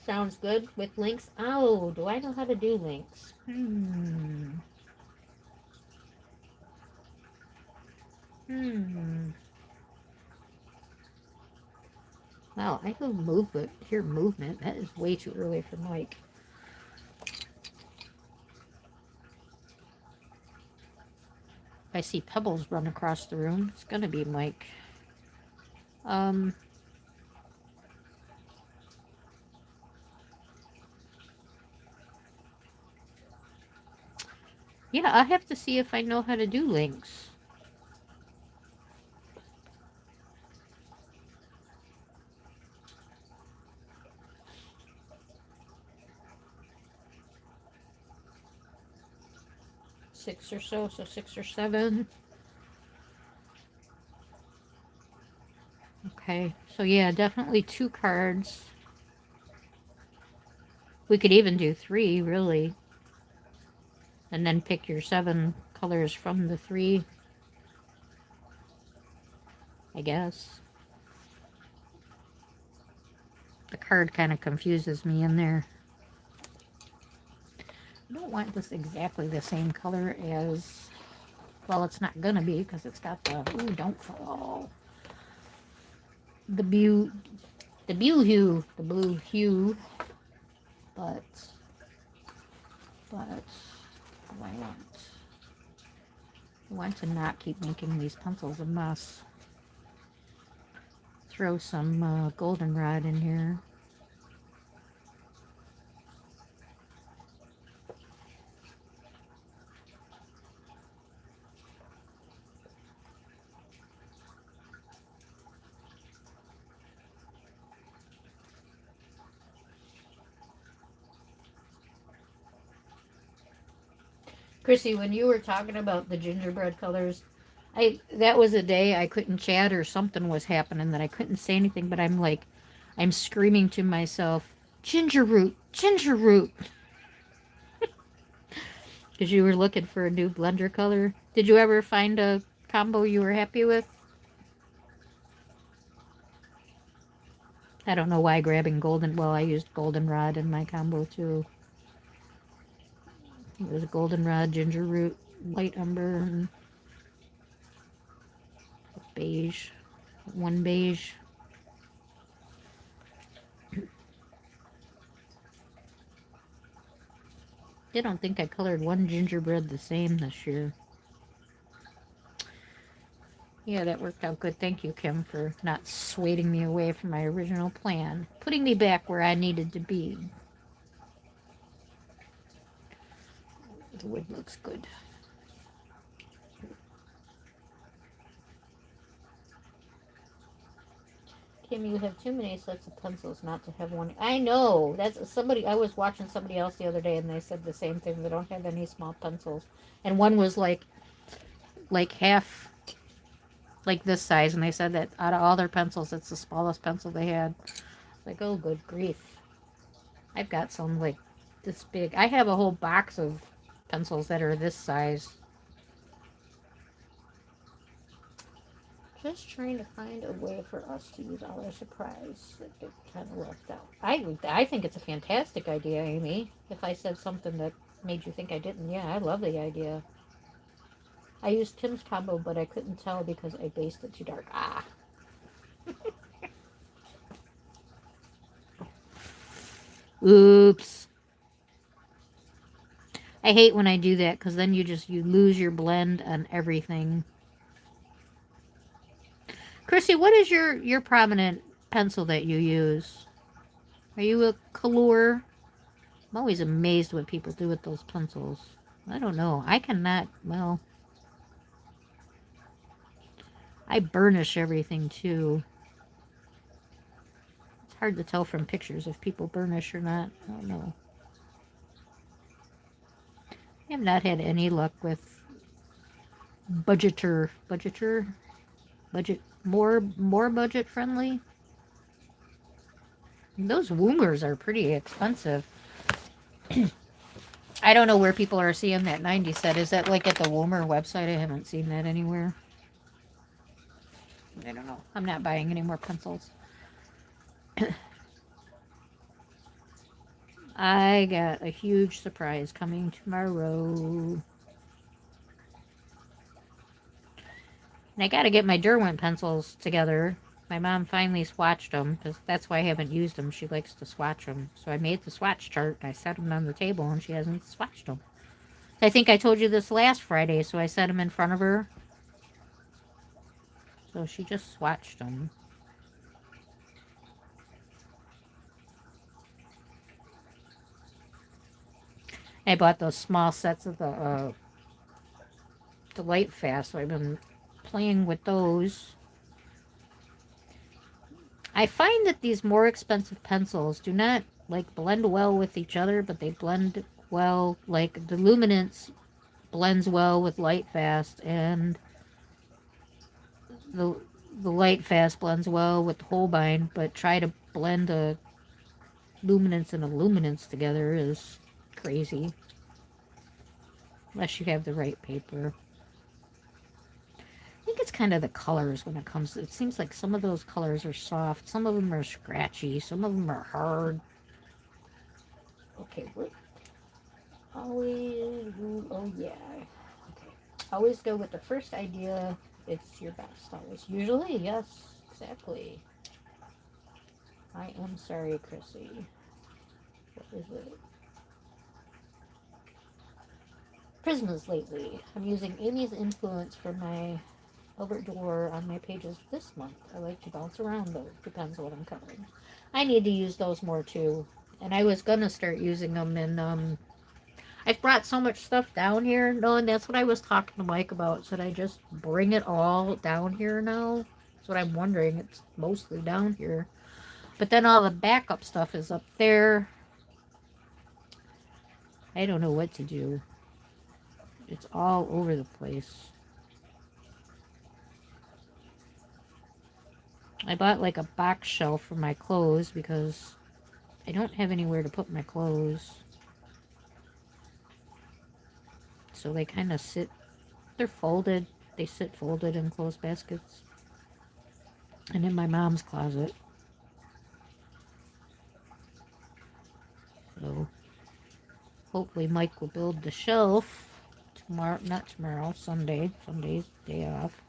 Sounds good with links. Oh, do I know how to do links? Hmm. Wow, I can move it. Hear movement. That is way too early for Mike. I see pebbles run across the room. It's gonna be Mike. Um. Yeah, I have to see if I know how to do links. Six or so 6 or 7. Okay, so yeah, definitely 2 cards. We could even do 3, really. And then pick your 7 colors from the 3. I guess. The card kind of confuses me in there. I don't want this exactly the same color as... Well, it's not gonna be because it's got the... Ooh, don't fall. The blue hue. The blue hue. But I want I want to not keep making these pencils a mess. Throw some goldenrod in here. Chrissy, when you were talking about the gingerbread colors, that was a day I couldn't chat or something was happening that I couldn't say anything, but I'm screaming to myself, ginger root, ginger root, because you were looking for a new blender color. Did you ever find a combo you were happy with? I don't know why grabbing well, I used goldenrod in my combo too. It was goldenrod, ginger root, light umber, and beige. One beige. I don't think I colored one gingerbread the same this year. Yeah, that worked out good. Thank you, Kim, for not swaying me away from my original plan, putting me back where I needed to be. The wood looks good. Kim, you have too many sets of pencils not to have one. I know. That's somebody. I was watching somebody else the other day, and they said the same thing. They don't have any small pencils, and one was like half like this size, and they said that out of all their pencils, it's the smallest pencil they had. Like, oh, good grief! I've got some like this big. I have a whole box of pencils that are this size. Just trying to find a way for us to use all our surprise that get kind of left out. I think it's a fantastic idea, Amy. If I said something that made you think I didn't, yeah, I love the idea. I used Tim's combo, but I couldn't tell because I based it too dark. Ah. Oops. I hate when I do that because then you lose your blend on everything. Chrissy, what is your prominent pencil that you use? Are you a Color? I'm always amazed what people do with those pencils. I don't know. I cannot, well, I burnish everything too. It's hard to tell from pictures if people burnish or not. I don't know. I have not had any luck with budget, more budget friendly. Those Woomers are pretty expensive. I don't know where people are seeing that 90 set. Is that like at the Woomer website? I haven't seen that anywhere. I don't know. I'm not buying any more pencils. I got a huge surprise coming tomorrow. And I got to get my Derwent pencils together. My mom finally swatched them, because that's why I haven't used them. She likes to swatch them. So I made the swatch chart, and I set them on the table, and she hasn't swatched them. I think I told you this last Friday, so I set them in front of her. So she just swatched them. I bought those small sets of the Light Fast, so I've been playing with those. I find that these more expensive pencils do not like blend well with each other, but they blend well. Like the Luminance blends well with Light Fast, and the the Light Fast blends well with Holbein. But try to blend a Luminance and a Luminance together is crazy, unless you have the right paper. I think it's kind of the colors when it comes to, it seems like some of those colors are soft, some of them are scratchy, some of them are hard. Okay, what? Always, oh yeah. Okay. Always go with the first idea. It's your best. Always. Usually, yes. Exactly. I am sorry, Chrissy. What is it? Prismas lately. I'm using Amy's influence for my Albert Door on my pages this month. I like to bounce around though. Depends on what I'm covering. I need to use those more too. And I was gonna start using them in I've brought so much stuff down here. No, and that's what I was talking to Mike about. Should I just bring it all down here now? That's what I'm wondering. It's mostly down here. But then all the backup stuff is up there. I don't know what to do. It's all over the place. I bought like a box shelf for my clothes because I don't have anywhere to put my clothes. So they kind of sit, they're folded. They sit folded in clothes baskets. And in my mom's closet. So hopefully Mike will build the shelf tomorrow, not tomorrow, Sunday. Sunday's day off.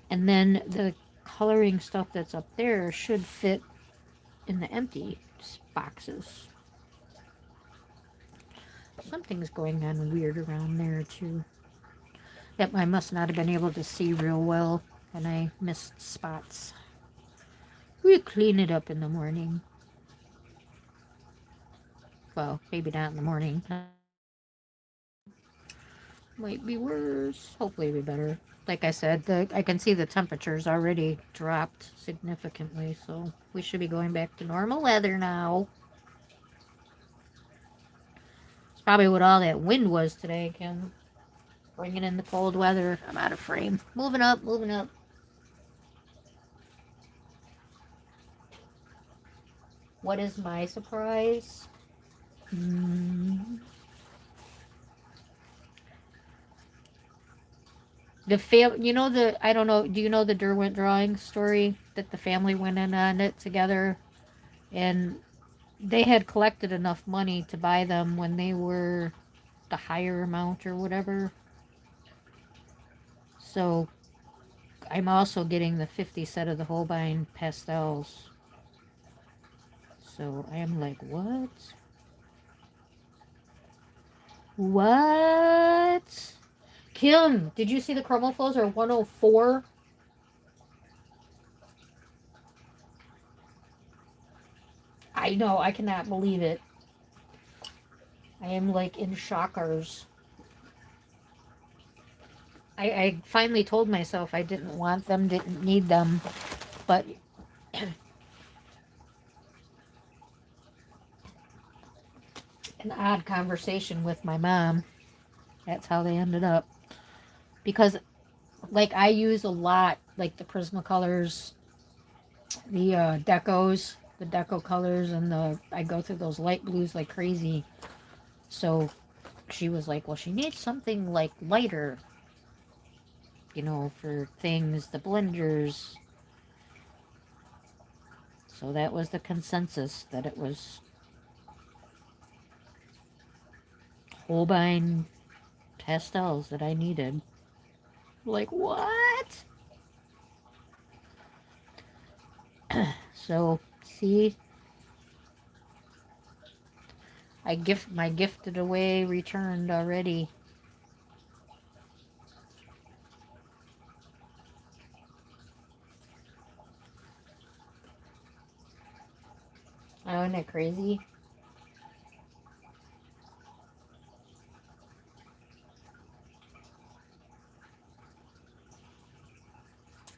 And then the coloring stuff that's up there should fit in the empty boxes. Something's going on weird around there too. Yep, I must not have been able to see real well and I missed spots. We clean it up in the morning. Well, maybe not in the morning. Might be worse. Hopefully it'll be better. Like I said, I can see the temperature's already dropped significantly, so we should be going back to normal weather now. It's probably what all that wind was today, Kim. Bringing in the cold weather. I'm out of frame. Moving up, moving up. What is my surprise? You know I don't know, do you know the Derwent drawing story that the family went in on it together? And they had collected enough money to buy them when they were the higher amount or whatever. So I'm also getting the 50 set of the Holbein pastels. So I am like, what? What? Kim, did you see the chromo flows are 104? I know, I cannot believe it. I am like in shockers. I finally told myself I didn't want them, didn't need them, but an odd conversation with my mom. That's how they ended up. Because, like, I use a lot, like the Prismacolors, the the deco colors, and I go through those light blues like crazy. So she was like, well, she needs something like lighter, for things, the blenders. So that was the consensus that it was Holbein pastels that I needed. Like, what? So, see, my gifted away returned already. Oh, isn't that crazy?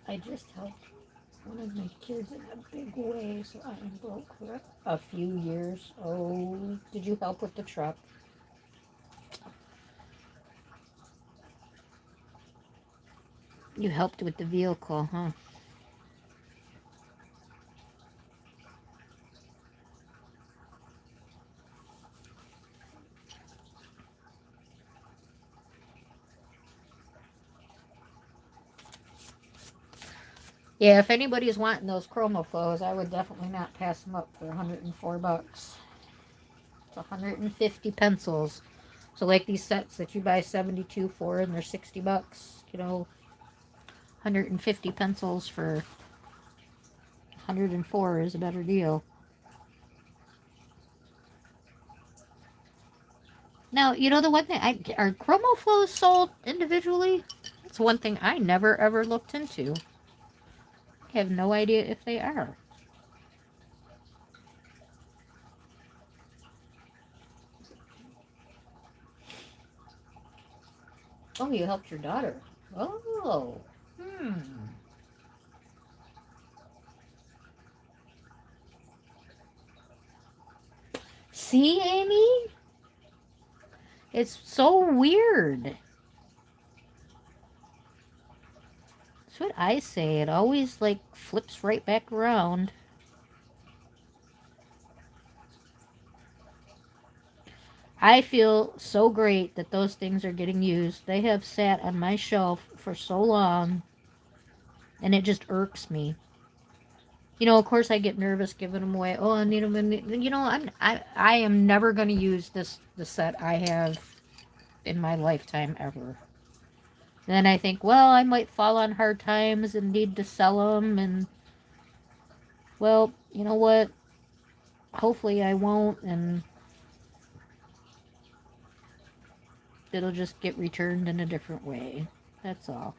I just helped one of my kids in a big way, so I am broke for a few years. Oh, did you help with the truck? You helped with the vehicle, huh? Yeah, if anybody's wanting those chroma flows, I would definitely not pass them up for 104 bucks. It's 150 pencils. So like these sets that you buy 72 for and they're 60 bucks, 150 pencils for 104 is a better deal. Now, you know the one thing, are chromo flows sold individually? That's one thing I never ever looked into. I have no idea if they are. Oh, you helped your daughter. Oh. Hmm. See, Amy? It's so weird. That's what I say. It always like flips right back around. I feel so great that those things are getting used. They have sat on my shelf for so long, and it just irks me. You know, of course, I get nervous giving them away. Oh, I need them. You know, I am never going to use the set I have in my lifetime ever. And then I think, well, I might fall on hard times and need to sell them. And well, you know what? Hopefully, I won't, and it'll just get returned in a different way. That's all.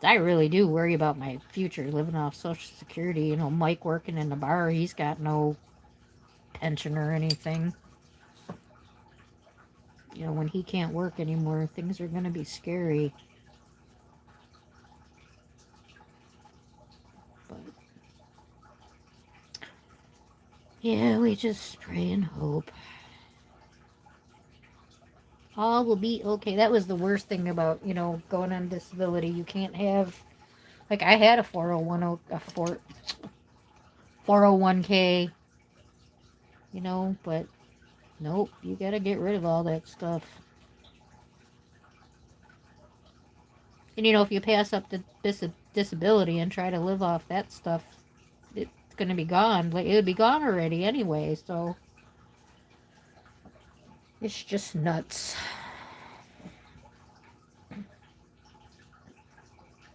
I really do worry about my future living off Social Security. You know, Mike working in the bar, he's got no pension or anything. You know, when he can't work anymore, things are going to be scary. But yeah, we just pray and hope. All will be okay. That was the worst thing about, you know, going on disability. You can't have, like, I had a 401k, you know, but nope, you got to get rid of all that stuff. And, you know, if you pass up the disability and try to live off that stuff, it's going to be gone. Like, it would be gone already anyway, so it's just nuts.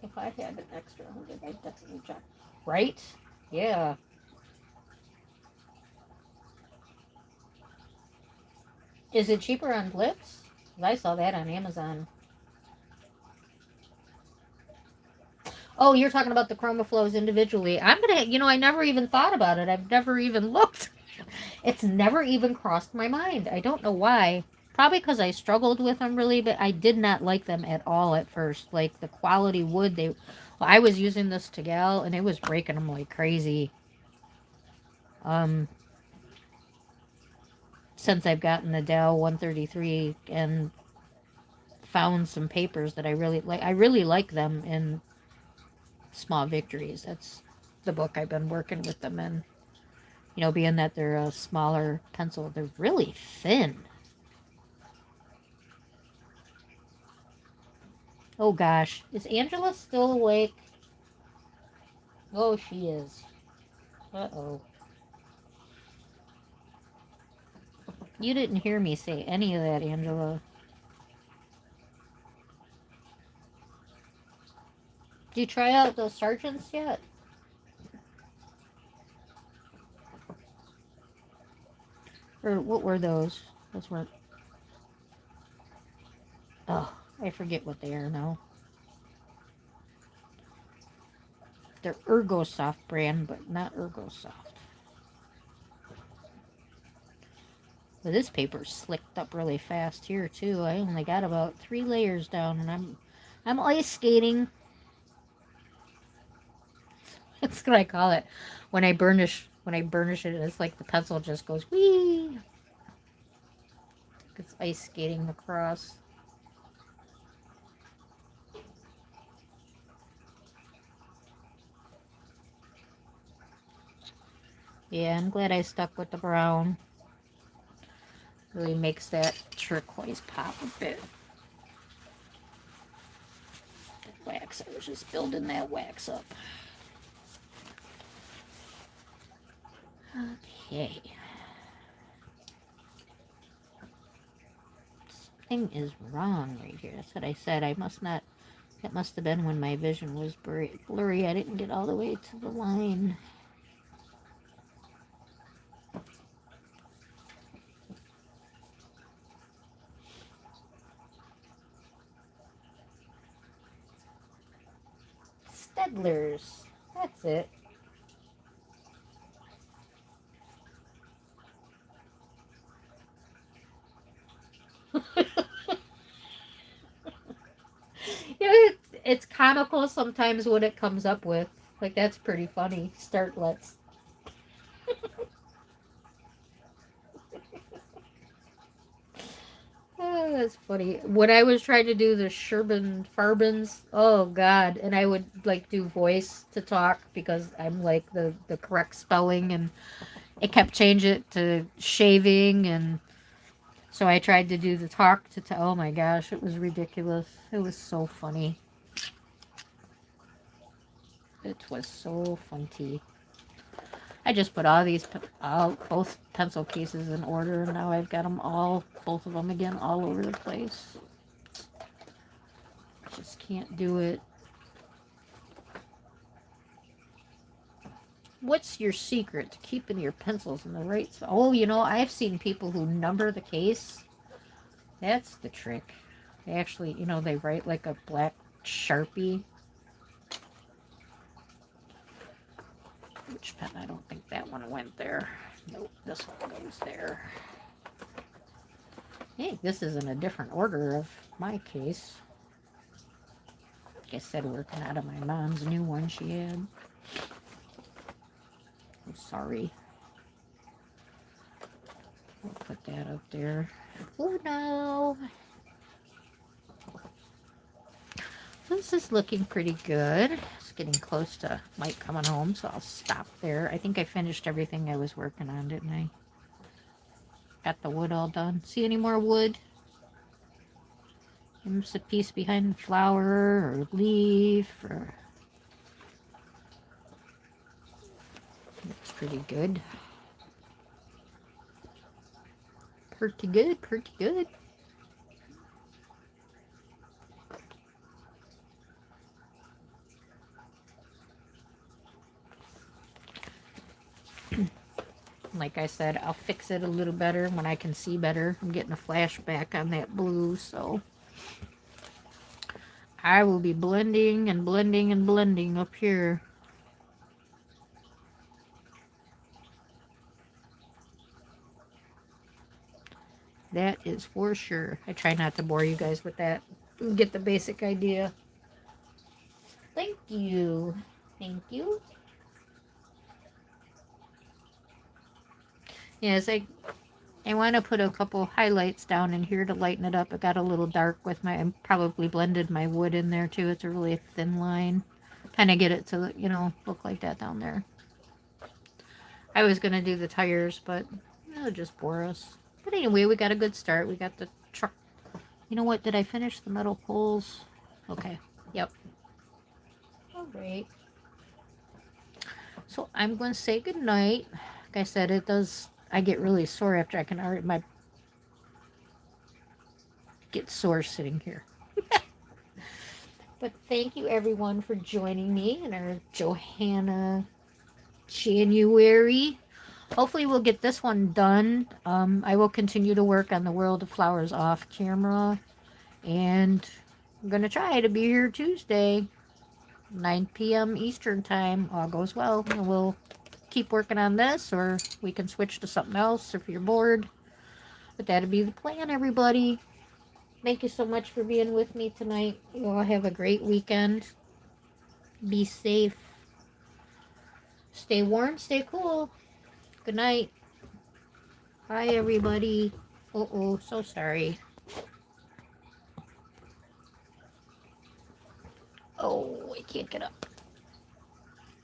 If I had an extra 100, I'd definitely check. Right? Yeah. Is it cheaper on Blitz? 'Cause I saw that on Amazon. Oh, you're talking about the chroma flows individually. I'm gonna, you know, I never even thought about it. I've never even looked. It's never even crossed my mind. I don't know why. Probably because I struggled with them really, but I did not like them at all at first. Like the quality wood, well, I was using this Tegal and it was breaking them like crazy. Um, since I've gotten the Dell 133 and found some papers that I really like. I really like them in Small Victories. That's the book I've been working with them in. You know, being that they're a smaller pencil, they're really thin. Oh gosh, is Angela still awake? Oh, she is. Uh-oh. You didn't hear me say any of that, Angela. Did you try out those sergeants yet? Or what were those? Those weren't. Oh, I forget what they are now. They're Ergosoft brand, but not Ergosoft. But this paper's slicked up really fast here too. I only got about 3 layers down, and I'm ice skating. That's what I call it. When I burnish it, it's like the pencil just goes whee. It's ice skating across. Yeah, I'm glad I stuck with the brown. Really makes that turquoise pop a bit. Wax. I was just building that wax up. Okay. Something is wrong right here. That's what I said. I must not. That must have been when my vision was blurry. I didn't get all the way to the line. Peddlers. That's it. You know, it's comical sometimes what it comes up with. Like, that's pretty funny. Startlets. Oh, that's funny. When I was trying to do the Sherbin Farbins, oh God, and I would like do voice to talk because I'm like the correct spelling, and it kept changing it to shaving, and so I tried to do the talk to oh my gosh, it was ridiculous. It was so funny. It was so funny. I just put all these, both pencil cases in order, and now I've got them all, both of them again, all over the place. Just can't do it. What's your secret to keeping your pencils in the right spot? Oh, you know, I've seen people who number the case. That's the trick. They actually, you know, they write like a black Sharpie. Which pen? I don't think that one went there. Nope, this one goes there. Hey, this is in a different order of my case. Like I said, working out of my mom's new one she had. I'm sorry. We'll put that up there. Oh no. This is looking pretty good. It's getting close to Mike coming home, so I'll stop there. I think I finished everything I was working on, didn't I? Got the wood all done. See any more wood? There's a piece behind the flower or leaf or... Looks pretty good. Pretty good, pretty good. Like I said, I'll fix it a little better when I can see better. I'm getting a flashback on that blue, so I will be blending and blending and blending up here. That is for sure. I try not to bore you guys with that. You get the basic idea. Thank you. Thank you. Yes, I want to put a couple highlights down in here to lighten it up. It got a little dark with my, I probably blended my wood in there too. It's a really thin line. Kind of get it to, you know, look like that down there. I was going to do the tires, but it'll just bore us. But anyway, we got a good start. We got the truck. You know what? Did I finish the metal poles? Okay. Yep. All right. So I'm going to say good night. Like I said, it does, I get really sore after I can already, my, get sore sitting here. But thank you everyone for joining me in our Johanna January. Hopefully we'll get this one done. I will continue to work on the World of Flowers off camera. And I'm going to try to be here Tuesday, 9 p.m. Eastern time. All goes well. And we'll keep working on this, or we can switch to something else if you're bored. But that'll be the plan, everybody. Thank you so much for being with me tonight. You all have a great weekend. Be safe. Stay warm, stay cool. Good night. Bye, everybody. Uh-oh, so sorry. Oh, I can't get up.